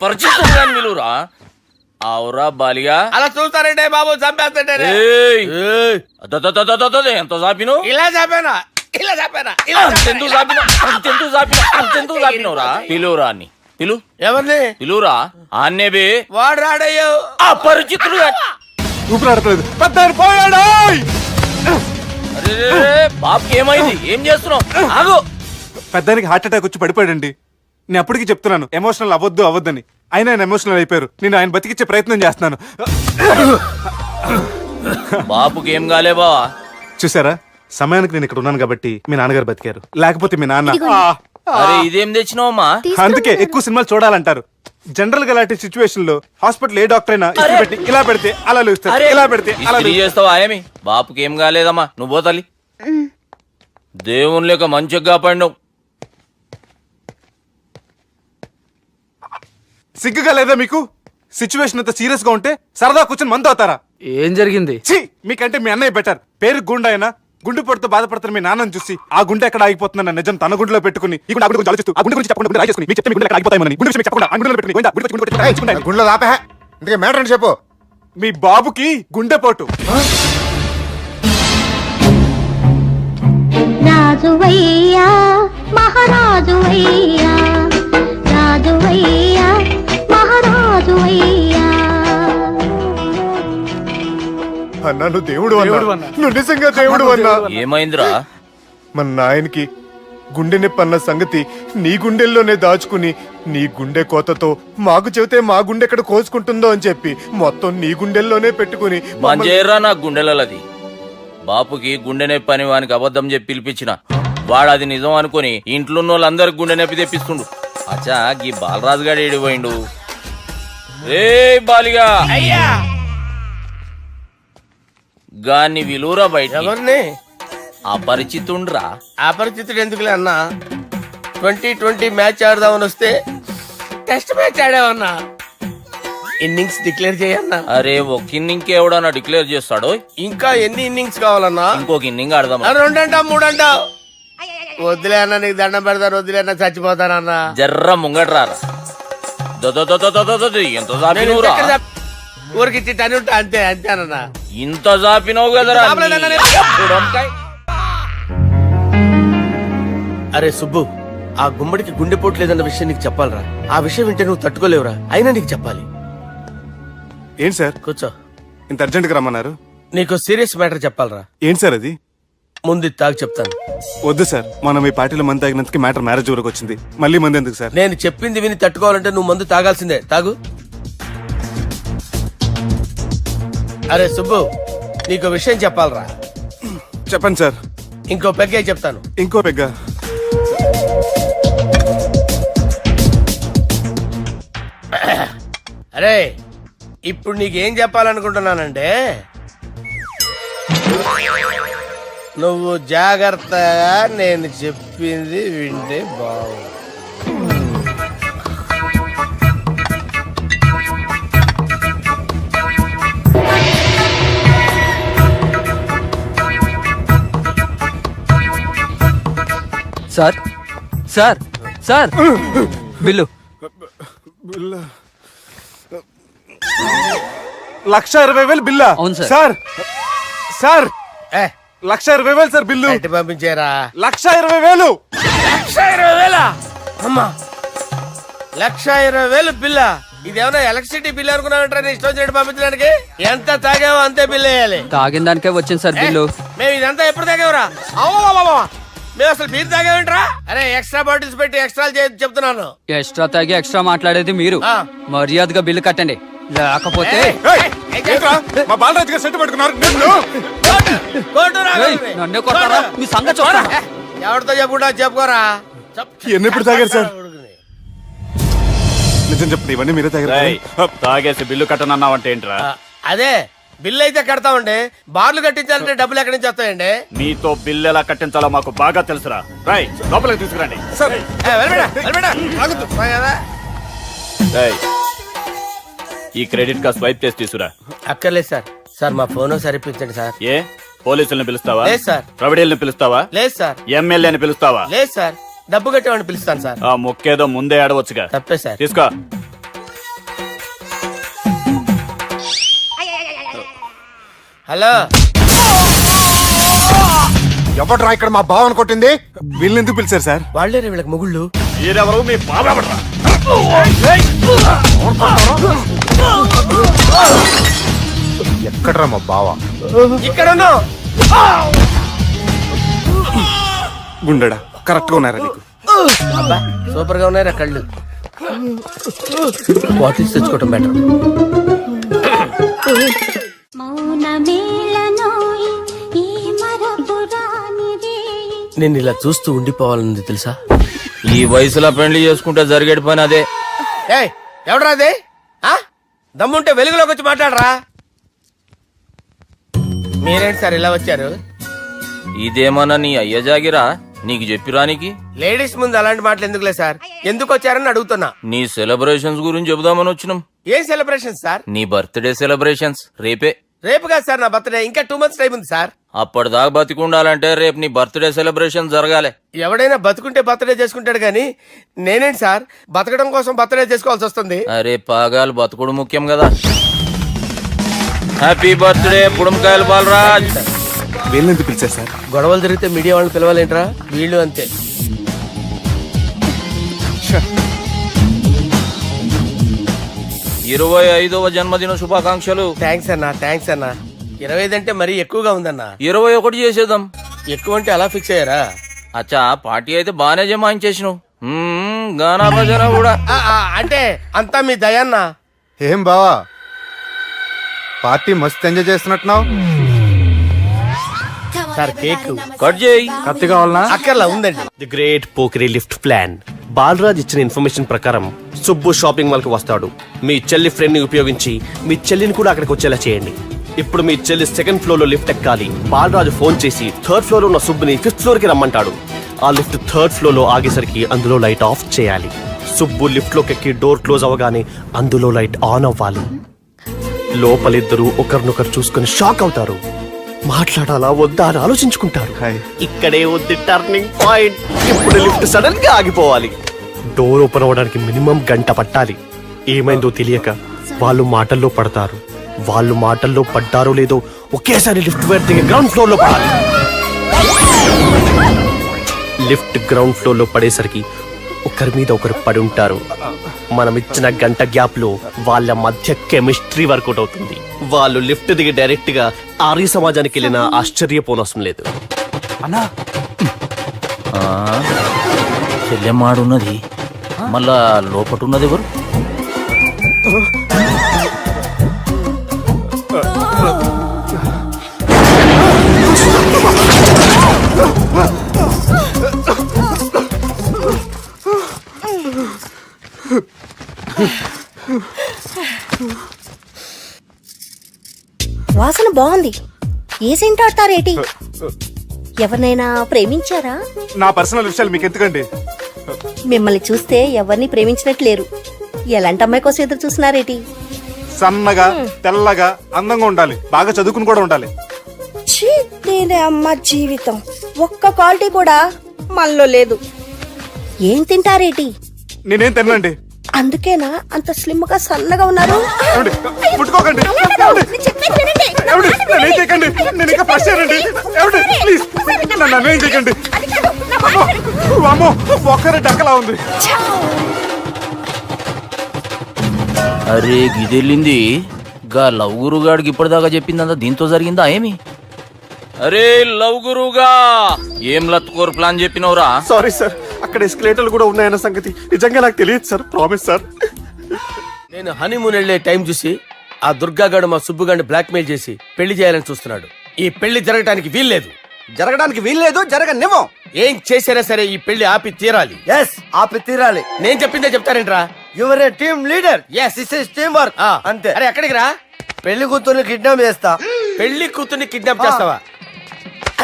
పరిచితుడు విలువరా. అవురా బాలిగా అలా చూస్తారంటే బాబు చంపేస్తాడే ఏయ్! ఎంత చాపిను ఇలా చంపానా ఇలా చంపానా ఇలా అంతెందుకు చాపినవురా పిలువురా అన్ని పిలు ఎవరిని పిలువురా ఆన్నేబే వాడు రాడయ్యో అపరిచితుడు ఊపిరాడట్లేదు పెద్ద ఆయన పోయాడు అరే బాబుకి ఏమైంది ఏం చేస్తున్నావు ఆగు పెద్దానికి హార్ట్ అటాక్ వచ్చి పడిపోయాడండి నేను అప్పటికి చెప్తున్నాను ఎమోషనల్ అవ్వద్దని ఆయన ఎమోషనల్ అయిపోయారు నేను ఆయన బతికిచ్చే ప్రయత్నం చేస్తున్నాను బాబుకి ఏం కాలే బావా చూసారా సమయానికి నేను ఇక్కడ ఉన్నాను కాబట్టి మీ నాన్నగారు బతికారు లేకపోతే మీ నాన్న అరే ఇదేం తెచ్చినావమ్మా అందుకే ఎక్కువ సినిమాలు చూడాలంటారు జనరల్ గా అలాంటి సిచ్యువేషన్ లో హాస్పిటల్ ఏ డాక్టర్ అయినా ఇస్త్రీ పెట్టి ఇలా పెడితే అలా లూస్తారు ఇలా పెడితే అలా ఇస్త్రీ చేస్తావా ఏమి బాపుకి ఏం కాలేదమ్మా నువ్వు పోతల్లి దేవుని లేక మంచిగా పండవు సిగ్గుగా లేదా మీకు సిచ్యువేషన్ అంత సీరియస్ గా ఉంటే సరదా కూర్చొని మందు అవుతారా ఏం జరిగింది? ఛీ మీకంటే మీ అన్నయ్య బెటర్ పేరు గుండె అయినా గుండె పొడితో బాధపడుతున్న మీ నాన్నని చూసి ఆ గుండె ఎక్కడ ఆగిపోతుందన్న నిజం తన గుండెలో పెట్టుకుని ఈ గుండె గురించి ఆలోచిస్తూ ఆ గుండె గురించి చెప్పకుండా గుండె రాజేసుకుని మీకు చెప్తే మీ గుండె ఎక్కడ ఆగిపోతాయని గుండె విషయం చెప్పకుండా ఆ గుండెలో పెట్టుకుని గోవిందా, గుండె గురించి గుండె రాయించుకుంటాను. గుండెలో దాపే ఇందుకే మ్యాటర్ అని చెప్పు. మీ బాబుకి గుండెపోటు రాజువయ్యా మహారాజువయ్యా రాజువయ్యా మహారాజువయ్యా అన్నా నువ్వు దేవుడు అన్నా నువ్వు నిజంగా దేవుడు అన్నా. ఏమైందిరా మన నాయనకి గుండె నొప్పి అన్న సంగతి నీ గుండెల్లోనే దాచుకుని నీ గుండె కోతతో మాకు చెబితే మా గుండె ఎక్కడ కోసుకుంటుందో అని చెప్పి మొత్తం నీ గుండెల్లోనే పెట్టుకుని మంజేరా నా గుండెలది బాపుకి గుండె నొప్పి అని వానికి అబద్ధం చెప్పి పిలిపించిన వాడు అది నిజం అనుకుని ఇంట్లో ఉన్న వాళ్ళందరికి గుండె నొప్పి తెప్పిస్తుండు అచ్చా గీ బాలరాజు గారు ఏడిపోయిండు రే బాలిగా అయ్యా గాన్ని విలువరా బయట ఎవరిని అపరిచితుండ్రా అపరిచితుడు ఎందుకులే అన్నా 2020 మ్యాచ్ ఆడదామని వస్తే టెస్ట్ మ్యాచ్ ఆడావన్నా ఇన్నింగ్స్ డిక్లేర్ చేయన్నా. అరే ఒక ఇన్నింగ్ ఎవడన్నా డిక్లేర్ చేస్తాడో ఇంకా ఎన్ని ఇన్నింగ్స్ కావాలన్నా? ఇంకొక ఇన్నింగ్ ఆడదాం రెండంటావు మూడంటావు వద్దులే అన్న నీకు దండం పెడతాను వద్దులే అన్న చచ్చిపోతానన్నా. జర్ర ముంగట్రారా ఎంత జాపినవురా ఊరికి టని ఉంటా అంతే అంతేనన్నా. ఇంత జాపినవు కదరా అరే సుబ్బు ఆ గుమ్మడికి గుండెపోటు లేదన్న విషయం నీకు చెప్పాలరా. ఆ విషయం వింటే నువ్వు తట్టుకోలేవురా. అయినా నీకు చెప్పాలి. ఏంటి సార్ కూర్చో. ఇంత అర్జెంట్ గా రమ్మన్నారు? నీకు సీరియస్ మ్యాటర్ చెప్పాలరా. ఏంటి సార్ అది? ముందు ఇది తాగు చెప్తాను. వద్దు సార్ మనం ఈ పార్టీలో మంది తాగినందుకు మ్యాటర్ మ్యారేజ్ వరకు వచ్చింది మళ్ళీ మంది ఎందుకు సార్? నేను చెప్పింది విని తట్టుకోవాలంటే నువ్వు మందు తాగాల్సిందే. తాగు. అరే సుబ్బు నీకు విషయం చెప్పాలరా. చెప్పండి సార్. ఇంకో పెగ్గే చెప్తాను. ఇంకో పెగ్గ. అరే ఇప్పుడు నీకేం చెప్పాలనుకుంటున్నానంటే నువ్వు జాగ్రత్తగా నేను చెప్పింది వింటే బాగుంది. సార్ సార్ సార్ బిల్లు 1,20,000 బిల్లా? అవును సార్. సార్ సార్ ఏ 1,20,000 సార్ బిల్లు. బయట పంపించారా? 1,20,000. 1,20,000 అమ్మా 1,20,000 బిల్లా? ఇదేమన్నా ఎలక్ట్రిసిటీ బిల్ అనుకున్నామంటారా? నీ ఇష్టం చేయడం పంపించడానికి ఎంత తాగావో అంతే బిల్ వేయాలి. తాగిన దానికే వచ్చింది సార్ బిల్లు. మేము ఇదంతా ఎప్పుడు తాగేవరా? మేము అసలు బీర్ తాగేమంటారా? అరే ఎక్స్ట్రా బాటిల్స్ పెట్టి ఎక్స్ట్రా చెప్తున్నాను. ఎక్స్ట్రా తాగి ఎక్స్ట్రా మాట్లాడేది మీరు. ఆ. మర్యాదగా బిల్లు కట్టండి లేకపోతే ఏయ్, ఏంట్రా? మా బాలరాజు గారు సెట్ పట్టుకున్నారు. ఏయ్, నన్నే కొడతారా? మీ సంగతి చూడరా? ఎవరితో చెప్పుకుంటా చెప్పుకోరా. ఎన్ని ఎప్పుడు తాగారు సార్? నిజం చెప్పండి ఇవన్నీ మీరే తాగారు. తాగేసి బిల్లు కట్టనన్నావంటే ఏంట్రా? అదే బిల్లు అయితే కడతామండి. బార్లు కట్టించాలంటే డబ్బులు ఎక్కడి నుంచి వస్తాయండి? మీతో బిల్లు ఎలా కట్టించాలో మాకు బాగా తెలుసురా. రై లోపలికి తీసుకురండి. సార్ ఈ క్రెడిట్ కార్డ్ స్వైప్ చేసి తీసుకురా. అక్కర్లేదు సార్. సార్ మా ఫోన్ సరిపించండి సార్. ఏ పోలీసుల్ని పిలుస్తావా? లేదు సార్. ప్రొవిడీల్ని పిలుస్తావా? లేదు సార్. ఎమ్మెల్యేని పిలుస్తావా? లేదు సార్. డబ్బు కట్టేవాడిని పిలుస్తాను సార్. ఆ మొక్కేదో ముందే ఆడవచ్చుగా. తప్పే సార్. తీసుకో. హలో, ఎవడ్రా ఇక్కడ మా బావని కొట్టింది? వీళ్ళని ఎందుకు పిలిచారు సార్? వాళ్ళేరే వీళ్ళకి మొగుళ్ళు. మీరెవరు? మీ బాబా ఎక్కడ్రా మా బావ? ఇక్కడ ఉన్నావు. గుండెడా కరెక్ట్ గా ఉన్నారా నీకు? అబ్బా, సూపర్ గా ఉన్నాయిరా కళ్ళు. బాటిల్స్ తెచ్చుకోవటం బెటర్. నేను ఇలా చూస్తూ ఉండిపోవాలని తెలుసా? ఈ వయసులో పెళ్లి చేసుకుంటే జరిగేటి పని అదే. ఏయ్, ఎవడరా అదే? దమ్ముంటే వెలుగులోకి వచ్చి మాట్లాడరా. మీరేంటి సార్ ఇలా వచ్చారు? ఇదేమన్నా నీ అయ్య జాగిరా నీకు చెప్పిరానికి? లేడీస్ ముందు అలాంటి మాటలు ఎందుకులే సార్, ఎందుకు వచ్చారని అడుగుతున్నా. నీ సెలబ్రేషన్స్ గురించి చెబుదామని వచ్చినాం. ఏం సెలబ్రేషన్ సార్? నీ బర్త్డే సెలబ్రేషన్స్ రేపే. రేపు కాదు సార్ నా బర్త్డే, ఇంకా 2 months టైం ఉంది సార్. అప్పటిదాకా బతికుండాలంటే రేపు నీ బర్త్డే సెలబ్రేషన్ జరగాలి. ఎవడైనా బతుకుంటే బర్త్డే చేసుకుంటాడు గానీ నేనేంటి సార్ బతకడం కోసం బర్త్డే చేసుకోవాల్సి వస్తుంది? అరే పాగాలు బతుకుడు ముఖ్యం కదా. హ్యాపీ బర్త్డే పుడంకాయలు బాలరాజ్. వీళ్ళని ఎందుకు పిలిచారు సార్? గొడవలు జరిగితే మీడియా వాళ్ళని పిలవాలేంట్రా? వీళ్ళు అంతే. 25వ జన్మదిన శుభాకాంక్షలు. థ్యాంక్స్ అన్నా, థ్యాంక్స్ అన్నా. 25 అంటే మరీ ఎక్కువగా ఉందన్నా. 21 చేసేద్దాం. ఎక్కువ అంటే అలా ఫిక్స్ అయ్యారా? అచ్చా పార్టీ అయితే బానే జమాయించేసినావు. గానా భజన కూడా. అంటే అంతా మీ దయన్నా. ఏం బావా, పార్టీ మస్తు ఎంజాయ్ చేస్తున్నట్టున్నావు. సార్ కేక్ కట్ చేయి. కత్తి కావాలనా? అక్కర్లా ఉందండి. ది గ్రేట్ పోకరీ లిఫ్ట్ ప్లాన్. బాలరాజ్ ఇచ్చిన ఇన్ఫర్మేషన్ ప్రకారం సుబ్బు షాపింగ్ మాల్ కి వస్తాడు. మీ చెల్లి ఫ్రెండ్ ని ఉపయోగించి మీ చెల్లిని కూడా అక్కడికి వచ్చేలా చేయండి. ఇప్పుడు మీ చెల్లి 2nd ఫ్లోర్ లో లిఫ్ట్ ఎక్కాలి. బాలరాజు ఫోన్ చేసి 3rd ఫ్లోర్ లో ఉన్న సుబ్బుని 5th ఫ్లోర్ కి రమ్మంటాడు. ఆ లిఫ్ట్ 3rd ఫ్లోర్ లో ఆగేసరికి అందులో లైట్ ఆఫ్ చేయాలి. సుబ్బు లిఫ్ట్ లోకి ఎక్కి డోర్ క్లోజ్ అవగానే అందులో లైట్ ఆన్ అవ్వాలి. లోపలిద్దరూ ఒకరినొకరు చూసుకుని షాక్ అవుతారు. మాట్లాడాలా వద్దా అని ఆలోచించుకుంటారు. ఇక్కడే ఉంది టర్నింగ్ పాయింట్. ఇప్పుడు లిఫ్ట్ సడన్ గా ఆగిపోవాలి. డోర్ ఓపెన్ అవ్వడానికి మినిమం గంట పట్టాలి. ఏమైందో తెలియక వాళ్ళు మాటల్లో పడతారు. వాళ్ళు మాటల్లో పడ్డారో లేదో ఒకేసారి లిఫ్ట్ దిగి గ్రౌండ్ ఫ్లోర్ లో పడాలి. లిఫ్ట్ గ్రౌండ్ ఫ్లోర్ లో పడేసరికి ఒకరి మీద ఒకరు పడి ఉంటారు. మనం ఇచ్చిన గంట గ్యాప్ లో వాళ్ళ మధ్య కెమిస్ట్రీ వర్కౌట్ అవుతుంది. వాళ్ళు లిఫ్ట్ దిగి డైరెక్ట్ గా ఆర్య సమాజానికి వెళ్ళిన ఆశ్చర్యపోనవసరం లేదు. అన్నా చెల్లెమ్మాడున్నది మళ్ళా లోపటున్నది ఎవరు? వాసన బాగుంది. ఏ సెంట్ ఆడతారేటి? ఎవరినైనా ప్రేమించారా? నా పర్సనల్ విషయాలు మీకు ఎందుకండి? మిమ్మల్ని చూస్తే ఎవరిని ప్రేమించినట్లేరు. ఎలాంటి అమ్మాయి కోసం ఎదురు చూస్తున్నారేటి? సన్నగా తెల్లగా అందంగా ఉండాలి, బాగా చదువుకుని కూడా ఉండాలి. నేనే అమ్మ జీవితం ఒక్క క్వాలిటీ కూడా మనలో లేదు. ఏం తింటారేటి? నేనేం తినండి. అందుకేనా అంత స్లిమ్ గా సన్నగా ఉన్నారు? ముట్టుకోకండి, నేనేం చేయకండి. నేను ఇంకా ఫస్ట్ చేయండి. ప్లీజ్ నన్ను ఏం చేయకండి. అమ్మో ఒక్కరే డక్కలా ఉంది. అరే గిదెళ్ళింది గా లవ్ గురుగాడికి ఇప్పటిదాకా చెప్పిందంతా దీంతో జరిగిందా ఏమి? అరే లవ్ గురుగా ఏం లత్కోరు ప్లాన్ చెప్పినవురా? సారీ సార్, అక్కడ ఎస్కలేటర్లు కూడా ఉన్నాయన్న సంగతి నిజంగా నాకు తెలియదు సార్. Promise sir. నేను హనీమూన్ వెళ్లే టైం చూసి ఆ దుర్గాగాడు మా సుబ్బుగాడిని బ్లాక్మెయిల్ చేసి పెళ్లి చేయాలని చూస్తున్నాడు. ఈ పెళ్లి జరగటానికి వీల్లేదు. జరగనివ్వం. ఏం చేసినా సరే ఈ పెళ్లి ఆపి తీరాలి. ఆపి తీరాలి. నేను చెప్పిందే చెప్తారేంట్రా? Your a team leader. This is team work. అంతే. అరే ఎక్కడికి రా? పెళ్లి కూతుర్ని కిడ్నాప్ చేస్తా. పెళ్లి కూతుర్ని కిడ్నాప్ చేస్తావా?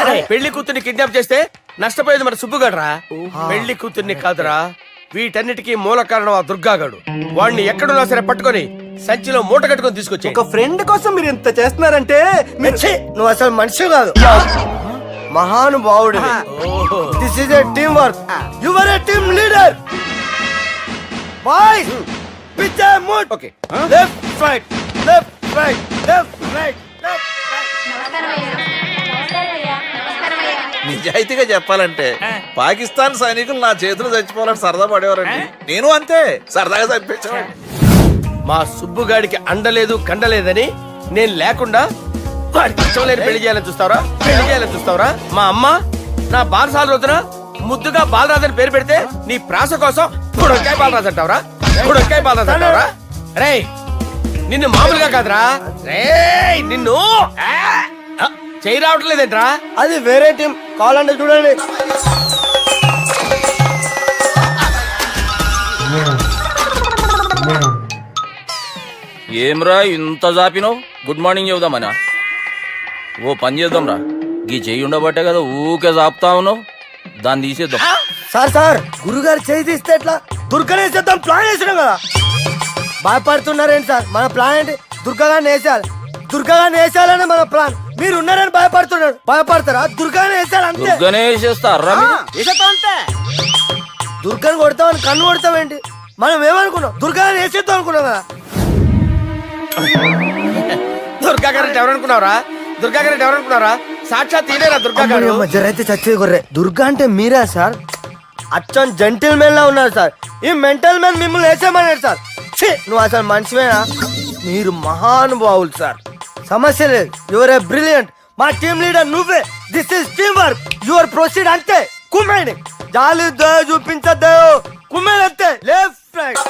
అరే పెళ్లి కూతుర్ని కిడ్నాప్ చేస్తే నష్టపోయేది మన సుబ్బుగాడురా. పెళ్లి కూతుర్ని కాదురా, వీటన్నిటికీ మూల కారణం ఆ దుర్గాగాడు. వాడిని ఎక్కడున్నా సరే పట్టుకొని సంచిలో మూట కట్టుకొని తీసుకొచ్చి. ఒక ఫ్రెండ్ కోసం మీరు ఇంత చేస్తున్నారంటే నువ్వు అసలు మనిషి కాదు, మహానుభావుడు. This is a team work. Your a team leader. Boys pitch mood. Okay, left right left right left right left right. నిజాయితీగా చెప్పాలంటే పాకిస్తాన్ సైనికులు నా చేతులు చచ్చిపోవాలని సరదా పడేవారండి. నేను అంతే సరదాగా చనిపించేవాడిని. మా సుబ్బుగాడికి అండలేదు కండలేదని నేను లేకుండా వాడికి ఇష్టం లేని పెళ్లి చేయాలని చూస్తావరా? పెళ్లి చేయాలని చూస్తావరా? మా అమ్మ నా బాలసాల రోజున ముద్దుగా బాలరాజు అని పేరు పెడితే నీ ప్రాస కోసం గుడొక్కాయ బాలరాజు అంటావరా? గుడొక్కాయ బాలరాజు అంటావరా? రేయ్ నిన్ను మామూలుగా కాదురా, రేయ్ నిన్ను చేయి రావట్లేదేంట్రా? అది వేరే టీం కావాలంటే చూడండి. ఏమ్రా ఇంత జాపినో? Good morning చెబుదామనా? ఓ పని చేద్దాం రా, గీ చెయ్యి ఉండబట్టే కదా ఊకే జాపుతా ఉన్నావు, దాన్ని తీసేద్దాం. సార్ గురుగారు చేయి తీస్తే ఎట్లా? దుర్గనేసేద్దాం ప్లాన్ వేసినాం కదా. భయపడుతున్నారేంటి సార్? మన ప్లాన్ ఏంటి? దుర్గాగాన్ని వేసేయాలి. దుర్గాగాన్ని వేసేయాలని మన ప్లాన్. మీరు ఉన్నారని భయపడుతున్నాడు. భయపడతారా? దుర్గాని వేసేయాలి అంతే. దుర్గనే వేసేస్తారా? వేసేద్దాం అంతే. దుర్గాని కొడతామని కన్ను కొడతామేంటి? మనం ఏమనుకున్నాం? దుర్గాని వేసేద్దాం అనుకున్నాం కదా. దుర్గా గారు ఎవరనుకున్నారా? దుర్గా గారు ఎవరనుకున్నారా? సాక్షాత్ తీరేరా దుర్గా గారు. జరైతే చచ్చేది గొర్రె. దుర్గా అంటే మీరా సార్? అచ్చం జెంటిల్ మెన్ లా ఉన్నారు సార్. ఈ మెంటల్ మ్యాన్ మిమ్మల్ని వేసేమన్నాడు సార్. నువ్వు అసలు మనిషివేనా? మీరు మహానుభావులు సార్. సమస్య లేదు. Your a brilliant. మా టీమ్ లీడర్ నువ్వే. This is team work. Your proceed అంతే. కుమ్మేయండి. జాలి దయ చూపించద్దు. కుమ్మేయండి అంతే. Left right.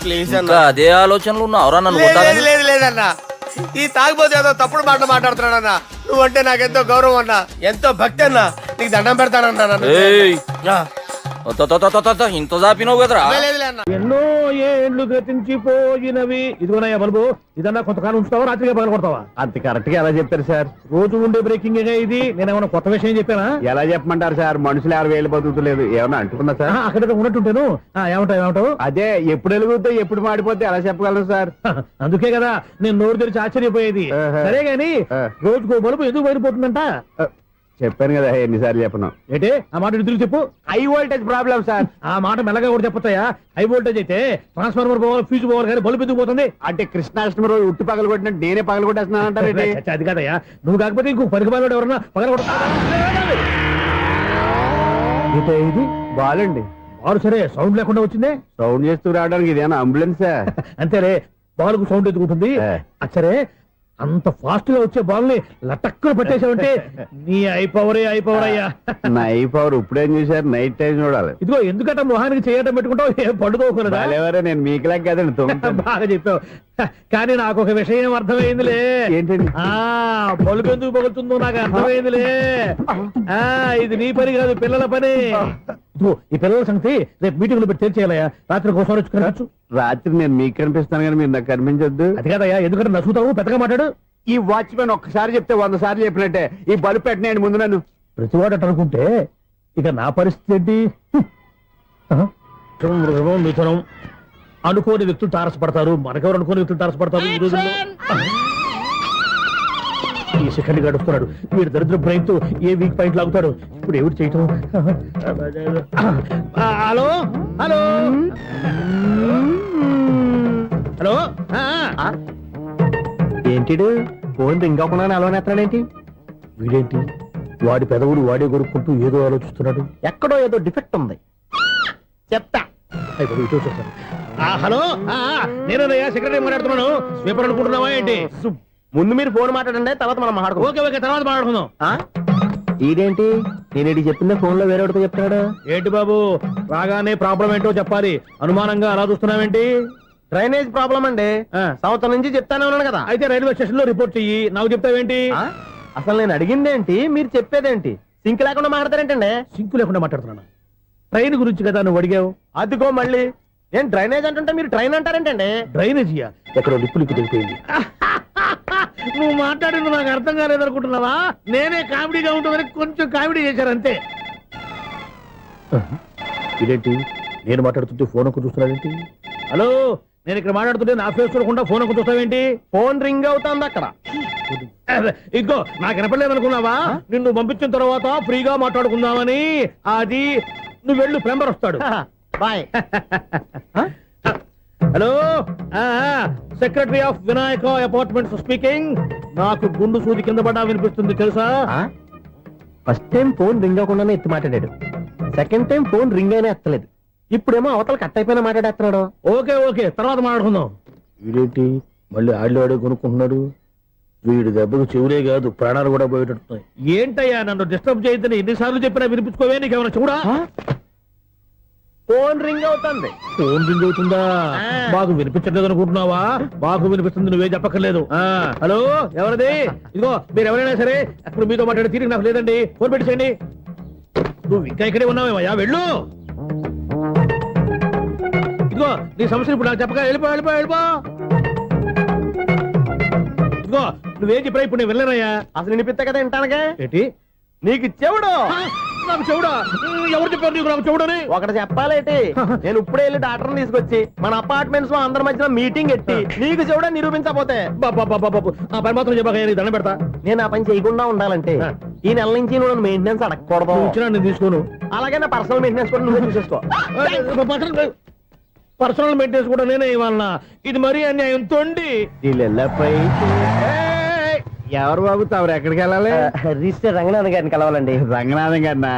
ప్లీజ్ ఇంకా అదే ఆలోచనలు ఉన్నావురా నన్ను లేదు కొట్టాలని? లేదు లేదన్నా, ఈ తాగిపోతే ఏదో తప్పుడు మాటలు మాట్లాడుతున్నాడన్నా. నువ్వంటే నాకెంతో గౌరవం అన్నా, ఎంతో భక్తి అన్నా. నీకు దండం పెడతానన్నా. ఏయ్, ఇంత జాపినావు కదరా? ఎన్నో ఏళ్ళు గతించిపోయినవి. ఇదిగోనయ్యా బల్బు, ఇదన్నా కొంతకాలం ఉంచుతావా, రాత్రిగా పగల కొడతావా? అంత కరెక్ట్ గా ఎలా చెప్తారు సార్? రోజు ఉండే బ్రేకింగ్ ఇది. నేనేమన్నా కొత్త విషయం చెప్పానా? ఎలా చెప్పమంటారు సార్? మనుషులు 60,000 బతుకుతలేదు. ఏమన్నా అంటున్నా సార్? అక్కడ ఉన్నట్టుంటాను. ఏమంటావు? అదే ఎప్పుడు వెలుగుతో ఎప్పుడు మాడిపోతే ఎలా చెప్పగలరు సార్? అందుకే కదా నేను నోరు తెరిచి ఆశ్చర్యపోయేది. సరే గాని రోజుకో బల్బు ఎందుకు బయటపోతుందంట? చెప్పాను కదా ఎన్నిసార్లు చెప్పను. ఏంటే ఆ మాట తిరిగి చెప్పు. High voltage problem sir. ఆ మాట మెల్లగా కూడా చెప్పొచ్చాయా? హై వోల్టేజ్ అయితే ట్రాన్స్ఫార్మర్ పోవాలి, ఫ్యూజ్ పోవాలి, కానీ బల్బు ఎందుకు పోతుంది? అంటే కృష్ణాష్టమి రోజు ఉట్టి పగలు కొట్టినట్టు నేనే పగలు కొట్టేస్తున్నాను అంటారు. అది కాదయ్యా, నువ్వు కాకపోతే ఇంకో పనికి బాగా ఎవరన్నా పగల కొడతా. ఇది బాలండి. బాలు సరే సౌండ్ లేకుండా వచ్చిందే. సౌండ్ చేస్తూ రావడానికి ఇదేనా అంబులెన్సా? అంతేలే, బాల్కు సౌండ్ ఎదుగుతుంది. సరే అంత ఫాస్ట్ గా వచ్చే బాల్ ని లటక్కులు పట్టేసావంటే నీ అయిపోవరే అయ్యా. నా ఐ పవర్ ఇప్పుడేం చూసారు? నైట్ టైం చూడాలి. ఇదిగో ఎందుకంటే మొహానికి చేయటం పెట్టుకుంటావు, ఏం పండుకోకూడదా? నేను మీకులాగా కదండి. బాగా చెప్పావు. కానీ నాకు ఒక విషయం అర్థమైందిలే. ఏంటండి? బల్బు ఎందుకు పగులుతుందో నాకు అర్థమైందిలే. ఇది నీ పని కాదు, పిల్లల పని. ఇదిగో ఈ పిల్లల సంగతి రేపు మీటింగ్ లో పెట్టి తెలిసేయాలయ్యా. రాత్రి కోసం వచ్చి రాత్రి నేను మీకు కనిపిస్తాను కానీ మీరు నాకు కనిపించొద్దు. అది కాదయ్యా, ఎందుకంటే నచ్చుతావు, పెద్దగా మాట్లాడు. ఈ వాచ్మెన్ ఒక్కసారి చెప్తే 100 సార్లు చెప్పినట్టే. ఈ బల్బు పెట్టినాయండి ముందు నన్ను. ప్రతివాడు అనుకుంటే ఇక నా పరిస్థితి ఏంటి? మిథునం అనుకోని వ్యక్తులు తారసపడతారు. మనకెవరు అనుకోని వ్యక్తులు తారసపడతారు ఈ రోజుల్లో. ఈ సెకండ్ గడుపుతున్నాడు వీడు దరిద్ర బ్రెయిన్ తో. ఏ వీక్ పాయింట్ లాగుతాడు ఇప్పుడు? ఎవరు చేయటం? Hello hello hello. ఏంటి ఫోన్ రింగ్ అవ్వకుండా అలవనేస్తాడేంటి? వీడేంటి వాడి పెదవులు వాడే కొరుక్కుంటూ ఏదో ఆలోచిస్తున్నాడు. ఎక్కడో ఏదో డిఫెక్ట్ ఉంది. చెప్తా. హలో, నేనయ్యా సెక్రటరీ మాట్లాడుతున్నాను. స్వీపర్ అనుకుంటున్నావా ఏంటి? ముందు మీరు ఫోన్ మాట్లాడండి, తర్వాత మనం మాట్లాడుకో. ఓకే తర్వాత మాట్లాడుకుందాం. ఇదేంటి నేను చెప్పిందే ఫోన్ లో వేరే ఒకటి చెప్తాడు ఏంటి బాబు? రాగానే ప్రాబ్లం ఏంటో చెప్పాలి. అనుమానంగా అలా చూస్తున్నావేంటి? డ్రైనేజ్ ప్రాబ్లం అండి. సంవత్సరం నుంచి చెప్తానే ఉన్నాను కదా. అయితే రైల్వే స్టేషన్ లో రిపోర్ట్ చెయ్యి. నాకు చెప్తావేంటి? అసలు నేను అడిగిందేంటి, మీరు చెప్పేదేంటి? సింక్ లేకుండా మాట్లాడతారేంటండి? సింక్ లేకుండా మాట్లాడుతున్నాను. ట్రైన్ గురించి కదా నువ్వు అడిగావు. అదిగో మళ్ళీ నేను డ్రైనేజ్ అంటుంటే మీరు ట్రైన్ అంటారేంటండి? డ్రైనేజీయా? ఎక్కడో నిప్పులికి తెలిపోయింది. నువ్వు మాట్లాడింది నాకు అర్థం కాలేదనుకుంటున్నావా? నేనే కామెడీగా ఉంటుందని కొంచెం కామెడీ చేశారు అంతే. ఇదేంటి నేను మాట్లాడుతుంటే ఫోన్ ఒక్క చూస్తున్నావేంటి? హలో, నేను ఇక్కడ మాట్లాడుతుంటే నా ఫేస్ చూడకుండా ఫోన్ ఒక్క చూస్తావేంటి? ఫోన్ రింగ్ అవుతుంది అక్కడ. ఇదిగో నాకు వినపడలేదు అనుకున్నావా? నిన్ను పంపించిన తర్వాత ఫ్రీగా మాట్లాడుకుందామని. అది నువ్వు వెళ్ళు, ప్లంబర్ వస్తాడు. Bye. Hello secretary of Vinayaka apartments speaking. నాకు గుండు సూది కింద పడ్డా వినిపిస్తుంది తెలుసా? ఫస్ట్ టైం ఫోన్ రింగ్ అవ్వకుండానే ఎత్తి మాట్లాడాడు. సెకండ్ టైం ఫోన్ రింగ్ అయినా ఎత్తలేదు. ఇప్పుడేమో అవతల కట్ అయిపోయినా మాట్లాడేస్తున్నాడు. ఓకే ఓకే, తర్వాత మాట్లాడుకుందాం. వీడేంటి మళ్ళీ ఆడు కొనుక్కుంటున్నాడు. వీడి దెబ్బకు చెవులే కాదు ప్రాణాలు కూడా పోయేటట్టున్నాయి. ఏంటయ్యా నన్ను డిస్టర్బ్ చేయొద్దని ఎన్నిసార్లు చెప్పినా వినిపించుకోవే. నీకేమైనా చూడా? ఫోన్ రింగ్ అవుతుంది. ఫోన్ రింగ్ అవుతుందా? మాకు వినిపించట్లేదు అనుకుంటున్నావా? మాకు వినిపిస్తుంది, నువ్వే చెప్పక్కర్లేదు. హలో, ఎవరిది? ఇదిగో మీరు ఎవరైనా సరే ఇప్పుడు మీతో మాట్లాడే తీరిక నాకు లేదండి. ఫోన్ పెట్టేసేయండి. నువ్వు ఇంకా ఇక్కడే ఉన్నావేమయ్యా, వెళ్ళు. ఇదిగో నీ సమస్యలు ఇప్పుడు నాకు చెప్పక వెళ్ళిపో. ఇదిగో నువ్వేం చెప్పరా ఇప్పుడు నేను వెళ్ళానయ్యా. అసలు వినిపిస్తా కదా వింటానగా. ఏంటి నీకు చెవుడు? నాకు చెవుడా? ఎవరు చెప్పారు నీకు నాకు చెవుడని? ఒకటి చెప్పాలేటి, నేను ఇప్పుడే వెళ్ళి డాక్టర్ని తీసుకొచ్చి మన అపార్ట్మెంట్స్ లో అందరి మధ్యలో మీటింగ్ ఎట్టి నీకు చెవుడని నిరూపించకపోతే ఆ పని మాత్రం చెప్పక దండం పెడతా. నేను ఆ పని చేయకుండా ఉండాలంటే ఈ నెల నుంచి నువ్వు మెయింటెనెన్స్ అడగకూడదు. ఇచ్చినా నేను తీసుకోను. అలాగే నా పర్సనల్ మెయింటెనెన్స్ కూడా నువ్వే చూసేసుకో. పర్సనల్ మెయింటెనెన్స్ కూడా నేనే ఇవ్వాలన్నా? ఇది మరీ అన్యాయం తోండి. ఎవరు బాబు తమరు ఎక్కడికి వెళ్ళాలి? రిజిస్టర్ రంగనాథ్ గారిని కలవాలండి. రంగనాథం గారినా?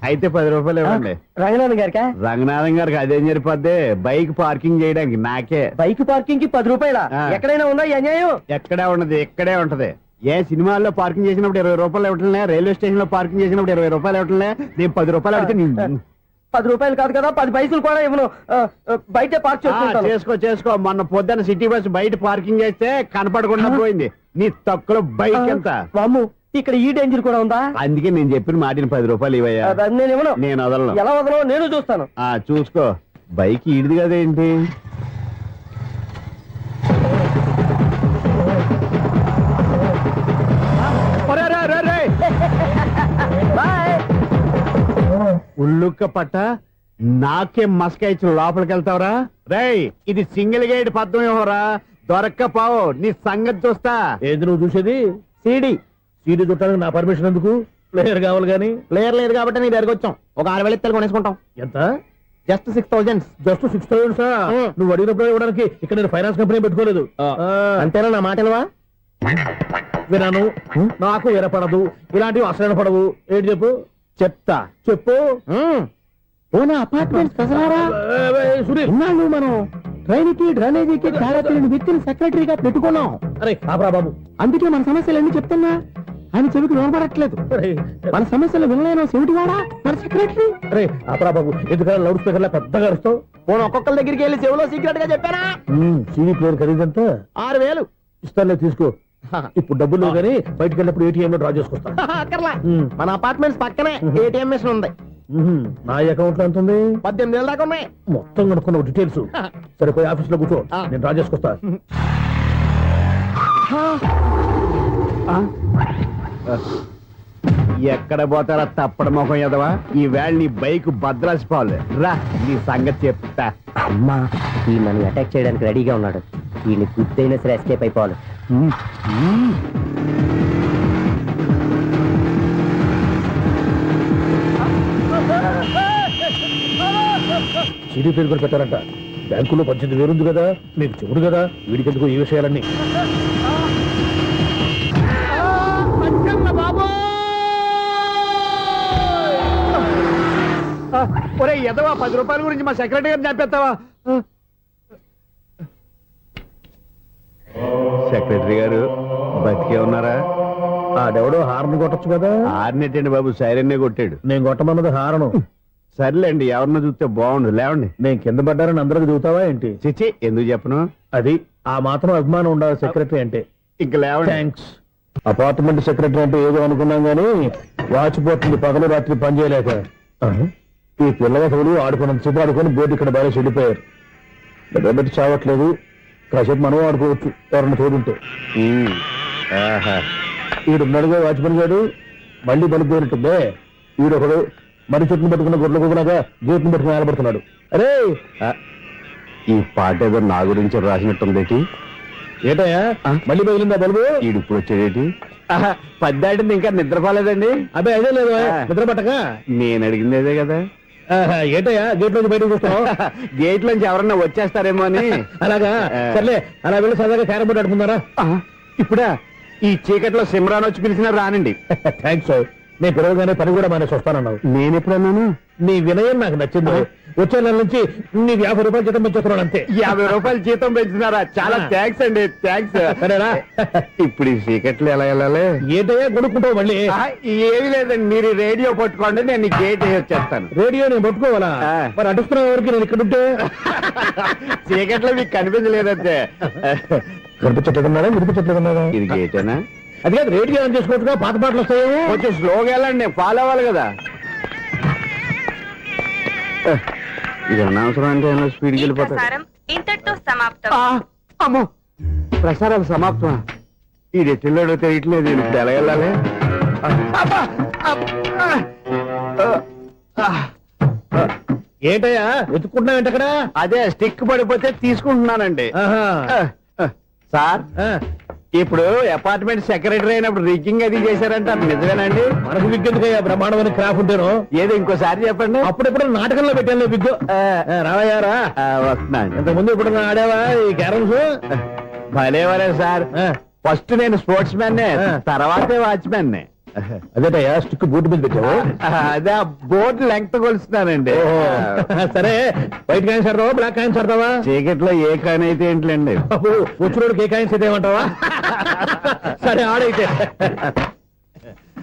అయితే 10 రూపాయలు ఇవ్వండి. రంగనాథ్ గారికా? రంగనాథం గారికి అదేం సరిపోద్ది, బైక్ పార్కింగ్ చేయడానికి నాకే. బైక్ పార్కింగ్ కి 10 రూపాయల? ఎక్కడైనా ఉందా ఈ అన్యాయం? ఎక్కడే ఉండదు, ఇక్కడే ఉంటది. ఏ సినిమాల్లో పార్కింగ్ చేసినప్పుడు 20 రూపాయలు ఇవ్వట్లే, రైల్వే స్టేషన్ లో పార్కింగ్ చేసినప్పుడు 20 రూపాయలు ఇవ్వట్లే. నేను 10 రూపాయలు అడిగితే 10 రూపాయలు కాదు కదా, 10 పైసలు కూడా ఇవ్వను. బయట పార్క్ చేసుకో. మొన్న పొద్దున్న సిటీ బస్ బయట పార్కింగ్ చేస్తే కనపడకుండా పోయింది. నీ తక్కువ బైక్ ఎంత? వామ్ము, ఇక్కడ ఈ డేంజర్ కూడా ఉందా? అందుకే నేను చెప్పిన మాటిని 10 రూపాయలు ఇవ్వయ్యా. నేను ఇవ్వను. నేను వదలను. ఎలా వదలను? నేను చూస్తాను. చూసుకో. బైక్ ఈడిది కదేంటి? ఉల్లుక్క పట్ట నాకే మస్క ఇచ్చిన లోపలికి వెళ్తావరా? రేయ్, ఇది సింగిల్ గేట్ పద్మం ఇవ్వరా, దొరక్కపోవు నీ సంగతి చూస్తా. ఏంది నువ్వు చూసేది? సీడీ చుట్టానికి నా పర్మిషన్ ఎందుకు? ప్లేయర్ కావాలి గానీ. ప్లేయర్ లేదు కాబట్టి నీ దగ్గరకు వచ్చాం. ఒక 6,000 ఇత్తలు కొనేసుకుంటాం. ఎంత? జస్ట్ 6,000. జస్ట్ 6,000? నువ్వు అడిగినప్పుడు ఇవ్వడానికి ఇక్కడ నేను ఫైనాన్స్ కంపెనీ పెట్టుకోలేదు. అంతేనా? నా మాటలవా? వినాను, నాకు వినపడదు. ఇలాంటివి అసలు పడవు. ఏంటి చెప్పు? చెప్తా. చెప్పు. అపార్ట్మెంట్ సునీల్, మనం ట్రైన్కి డ్రైనేజీకి తేడాలని వ్యక్తిని సెక్రటరీగా పెట్టుకున్నాం. అరే ఆపరా బాబు, అందుకే మన సమస్యలన్నీ చెప్తున్నా. ఆయన చెవికి వినపడట్లేదు. మన సమస్యలు వినలేను చెవిటివాడా మన సెక్రటరీ. అరే ఆపరా బాబు, ఎందుకన్నా లౌడ్ స్పీకర్ లా పెద్దగా అరుస్తావు? ఒక్కొక్కరి దగ్గరికి వెళ్ళి చెవిలో సీక్రెట్ గా చెప్పానా? సీడీ ప్లేయర్ ఖరీదంత 6,000 ఇస్తానులే, తీసుకో. ఇప్పుడు డబ్బులు కానీ బయటకు వెళ్ళినప్పుడు ఏటీఎం లో డ్రా చేసుకొస్తా. అక్కర్లా, మన అపార్ట్మెంట్స్ పక్కనే ఏటీఎం మిషన్ ఉంది. నా అకౌంట్ లో ఎంత ఉంది? 18,000 దాకా ఉన్నాయి. మొత్తం కనుక్కున్న డీటెయిల్స్. సరిపోయి ఆఫీస్ లో కూర్చో, నేను డ్రా చేసుకొస్తా. ఎక్కడ పోతారా తప్పడ మొహం ఎదవా? ఈ వేళ నీ బైక్ భద్రాసిపోవాలి. రా, నీ సంగతి చెప్తా. అమ్మా, ఈ నన్ను అటాక్ చేయడానికి రెడీగా ఉన్నాడు. ఈయన గుద్దైనా సరే ఎస్కేప్ అయిపోవాలి. సీడీ ప్లేయర్ కూడా పెట్టారంట. బ్యాంకులో 18,000 ఉంది కదా, మీకు చెవుడు కదా, వీడికెందుకు ఈ విషయాలన్నీ? ఒరే ఎదవా, 10 రూపాయల గురించి మా సెక్రటరీ గారిని చెప్పేస్తావా? సెక్రటరీ గారు బతికే ఉన్నారా? ఆడెవడో హార్న్ కొట్టచ్చు కదా. హార్నెట్టండి బాబు, సైరన్నే కొట్టాడు. నేను కొట్టమన్నది హారను. సర్లేండి, ఎవరినో చూస్తే బాగుండు. లేవండి. నేను కింద పడ్డారని అందరికి చూతావా ఏంటి? చిచ్చి, ఎందుకు చెప్పను? అది ఆ మాత్రం అభిమానం ఉండాలి సెక్రటరీ అంటే. ఇంక లేవండి. థ్యాంక్స్. అపార్ట్మెంట్ సెక్రటరీ అంటే ఏదో అనుకున్నాం గానీ వాచిపోతుంది పగలు రాత్రి పని చేయలేక. ఈ పిల్లవసలు ఆడుకున్నంత సేపు ఆడుకొని బోర్డు ఇక్కడ బాగా చెడిపోయారు. నిద్రబెట్టి చావట్లేదు. కాసేపు మనం ఆడుకోవచ్చు ఎవరన్నా తోడుంటే. ఈడున్నాడుగా వాచ్మెన్ గారు, మళ్ళీ బలుపు పేరుంటుందే. ఈడొకడు మరి చెట్టును పట్టుకున్న గొడ్ల కుదలాగా గేట్ను పట్టుకుని నిలబడుతున్నాడు. అరే, ఈ పాట ఏదో నా గురించి రాసినట్టుంది. ఏటయ్యా మళ్ళీ బదిలిందా బలుపు? ఈడు ఇప్పుడు వచ్చేదేటి? 10 దాటింది, ఇంకా నిద్రపోలేదండి. అబ్బాయి అదే లేదు నిద్ర పట్టక. నేను అడిగింది అదే కదా. ఏంటయ్యా గేట్ నుంచి బయటకు చూస్తున్నావు? గేట్ నుంచి ఎవరన్నా వచ్చేస్తారేమో అని. అలాగా సర్లే, అలా వెళ్ళి సరదాగా క్యారం బోర్డు ఆడుకుందారా? ఇప్పుడా ఈ చీకట్లో సిమ్రాన్ వచ్చి పిలిచినా రానండి. థ్యాంక్స్. నేను పిలవగానే పని కూడా మానేసి వస్తానన్నావు. నేను ఎప్పుడన్నాను? నీ వినయం నాకు నచ్చింది. వచ్చే నెల నుంచి నీకు 50 రూపాయలు జీతం పెంచుతున్నాను అంతే. 50 రూపాయలు జీతం పెంచుతున్నారా? చాలా థ్యాంక్స్ అండి, థ్యాంక్స్. సరేనా? ఇప్పుడు ఈ చీకట్లు ఎలా వెళ్ళాలి? ఏంటయ్యా కొనుక్కుంటావు మళ్ళీ? ఏమీ లేదండి, మీరు రేడియో పట్టుకోండి, నేను గేట్ వచ్చేస్తాను. రేడియో నేను పట్టుకోవాలా? మరి అడుస్తున్న వరకు నేను ఇక్కడ ఉంటే చీకట్లో మీకు కనిపించలేదంటే. కనిపించట్లేదన్నారా? వినిపించట్లేదన్నారా? ఇది గేటేనా? అది కాదు, రేడియో ఆన్ చేసుకోవచ్చుగా, పాత పాటలు వస్తాయేమో. కొంచెం స్లోగా వెళ్ళండి, నేను ఫాలో అవ్వాలి కదా. ఇది అనవసరం అంటే స్పీడ్కి వెళ్ళిపోతారు. ఇంతటితో సమాప్తం. అమ్మో, ప్రసారాలు సమాప్తమా? ఈ రెట్టిల్లోడో తెలియట్లేదు, నేను ఇప్పుడు ఎలా వెళ్ళాలి? ఏంటయ్యా వెతుక్కుంటున్నావు ఏంటక్కడ? అదే స్టిక్ పడిపోతే తీసుకుంటున్నానండి. సార్, ఇప్పుడు అపార్ట్మెంట్ సెక్రటరీ అయినప్పుడు రిగ్గింగ్ అది చేశారంట, నిజమేనండి? మనకు విగ్గు ఎందుకయ్యా? బ్రహ్మాండమైన క్రాఫ్ ఉంటేను. ఏదో ఇంకోసారి చెప్పండి. అప్పుడెప్పుడు నాటకంలో పెట్టాను విగ్గు. రావయ్యారా? వస్తున్నాను. ఇంతకుముందు ఇప్పుడు ఆడావా ఈ క్యారమ్స్? భలేవరే సార్, ఫస్ట్ నేను స్పోర్ట్స్ మ్యాన్, తర్వాతే వాచ్మెన్. అదేటయ్యా స్టిక్ బూట్ మీద పెట్టావు? అదే బోర్డు లెంగ్త్ కొలుస్తున్నానండి. సరే, వైట్ కాయిన్స్ ఆడతావా, బ్లాక్ కాయిన్స్ ఆడతావా? చీకట్లో ఏ కాయిన్ అయితే ఏంటండి? వచ్చినోడికి ఏ కాయిన్స్ అయితే ఏమంటావా? సరే ఆడైతే.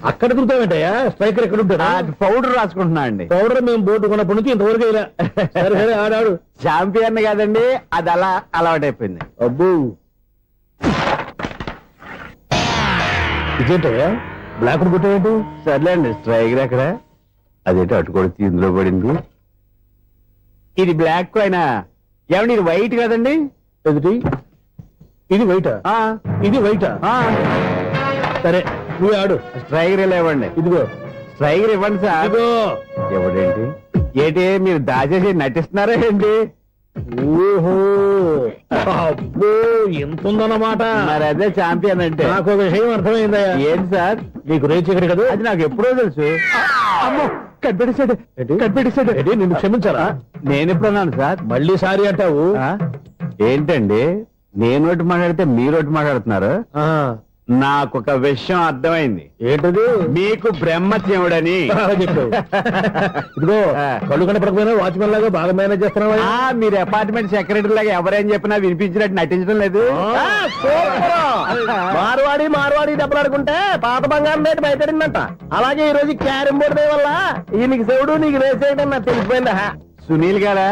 అక్కడ దొరుకుతావేంటయ్యా? స్ట్రైకర్ ఎక్కడ ఉంటాడా? పౌడర్ రాసుకుంటున్నా అండి. పౌడర్ మేము బోర్డు కొన్నప్పటి నుంచి ఇంతవరకు ఇలా. సరే సరే ఆడాడు. చాంపియన్ కాదండి, అది అలా అలవాటైపోయింది. అబ్బు, ఇదేంటయ్యా బ్లాక్ కొట్టేంటి? సర్లేండి, స్ట్రైకర్ ఎక్కడ? అదేంటి అటుకొడితే ఇందులో పడింది. ఇది బ్లాక్ అయినా ఏమండి? ఇది వైట్ కదండి? ఎదుటి ఇది వైటా? ఇది వైటా? సరే నువ్వు ఆడు. స్ట్రైకర్ లేవండి. ఇదిగో స్ట్రైకర్ ఇవ్వండి సార్. ఇదిగో. ఎవడేంటి? ఏంటి మీరు దాచేసి నటిస్తున్నారా ఏంటి? ఓహో, అబ్బో ఎంత ఉందన్నమాట. మరి అదే ఛాంపియన్ అంటే. నాకు ఒక విషయం అర్థమైందయ్యా. ఏంటి సార్? నీకు రేచి ఇక్కడ కదా? అది నాకు ఎప్పుడో తెలుసు. అమ్మో, కనిపెట్టేశాడు, కనిపెట్టేశాడు. నిన్ను క్షమించాలా? నేను ఎప్పుడన్నాను సార్? మళ్ళీ సారీ అంటావు? ఏంటండి, నేను ఒకటి మాట్లాడితే మీరు ఒకటి మాట్లాడుతున్నారు. నాకు ఒక విషయం అర్థమైంది. ఏంటది? మీకు బ్రహ్మత్యముడని చెప్పావు. ఇదిగో, కళ్ళు కనపడకపోయినా వాచ్మెన్ లాగా బాగా మేనేజ్ చేస్తున్నావా? మీరు అపార్ట్మెంట్ సెక్రటరీ లాగా ఎవరేం చెప్పినా వినిపించినట్టు నటించడం లేదు. మార్వాడి దెబ్బలాడుకుంటే పాత బంగారం రేటు బయటడిందంట. అలాగే ఈ రోజు క్యారం బోర్డు వల్ల ఈయనకి శివుడు నీకు వేసేయడం నాకు తెలిసిపోయిందా? సునీల్ గారా,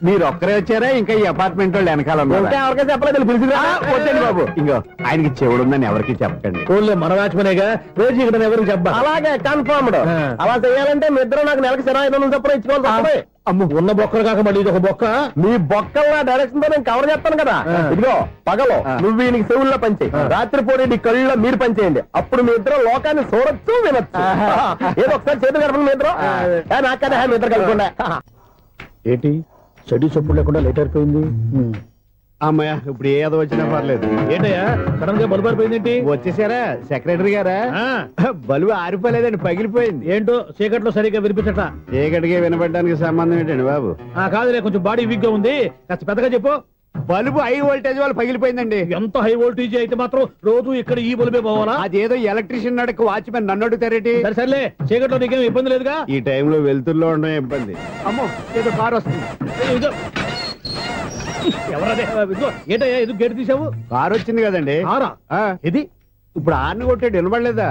మీరు ఒక్కరే వచ్చారా? ఇంకా ఈ అపార్ట్మెంట్ వాళ్ళు వెనకాల ఎవరికైనా చెప్పలేదు, పిలిచిరా. వద్దండి బాబు, ఇంకో ఆయనకి చెవుడుందని ఎవరికి చెప్పకండి. ఓన్లీ మన వాచ్మనేగా, రోజు ఇక్కడ ఎవరికి చెప్పా. అలాగే కన్ఫర్మ్డ్. అలా చేయాలంటే మీ ఇద్దరు నాకు నెలకి 25,000 చొప్పున ఇచ్చుకోవాలి. అమ్మ, ఉన్న బొక్కలు కాక మళ్ళీ ఇది ఒక బొక్క. మీ బొక్కల డైరెక్షన్ తో నేను కవర్ చేస్తాను కదా. ఇదిగో, పగలు నువ్వు ఈయనకి చెవుల్లో పనిచేయి, రాత్రిపూట నీ కళ్ళలో మీరు పనిచేయండి. అప్పుడు మీ ఇద్దరు లోకాన్ని చూడొచ్చు, వినొచ్చు. ఏదో ఒకసారి చేతులు కలపండి మీ ఇద్దరు. నాకదా మీ ఇద్దరు కలపకుండా. ఏంటి చెడు చెప్పుడు లేకుండా లేట్ అయిపోయింది? అమ్మయ్య, ఇప్పుడు ఏదో వచ్చినా పర్లేదు. ఏంటయ్యా సడన్ గా బలుపు అయిపోయింది? వచ్చేసారా సెక్రటరీ గారా? బలువు ఆరిపోలేదండి, పగిలిపోయింది. ఏంటో చీకట్లో సరిగ్గా వినిపించట. చీకటికి వినపడడానికి సంబంధం ఏంటండి బాబు? కాదులే, కొంచెం బాడీ వీక్ గా ఉంది, కాస్త పెద్దగా చెప్పు. బల్బు హై వోల్టేజ్ వాళ్ళు పగిలిపోయిందండి. ఎంత హై వోల్టేజ్ అయితే మాత్రం రోజు ఇక్కడ ఈ బల్బే పోవాలా? అదేదో ఎలక్ట్రీషియన్ నడక వాచ్మెన్ నన్ను అడుగుతారేటి? సర్లే, చీకట్లో నీకేం ఇబ్బంది లేదుగా? ఈ టైంలో వెళ్తుల్లో ఉండడం ఇబ్బంది. అమ్మో, ఏదో కారు వస్తుంది. ఎవరదే? ఏంటయ్యా ఎదుగు గేటు తీసావు? కారు వచ్చింది కదండి. ఇది ఇప్పుడు హార్న్ కొట్టాడు, వినపడలేదా?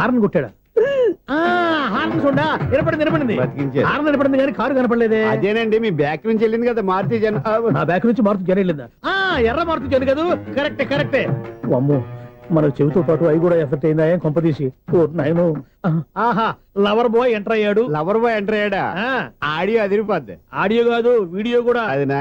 హార్న్ కొట్టాడా? హార్న్ చూడా వినపడింది. బతికించారు. హార్న్ వినపడింది కానీ కారు కనపడలేదే. అదేనండి, మీ బ్యాక్ నుంచి వెళ్ళింది కదా మారుతి జన. ఆ బ్యాక్ నుంచి మారుతి జన వెళ్ళిందా? ఎర్ర మారుతి జన కదా? కరెక్టే. అమ్మో, మనకు చెవితో పాటు అవి కూడా ఎఫెక్ట్ అయిందా? ఏం కొంపదీసి? ఆహా, లవర్ బాయ్ ఎంటర్ అయ్యాడు. లవర్ బాయ్ ఎంటర్ అయ్యాడా? ఆడియో అదిరిపోద్ది. ఆడియో కాదు, వీడియో కూడా. అది నాకు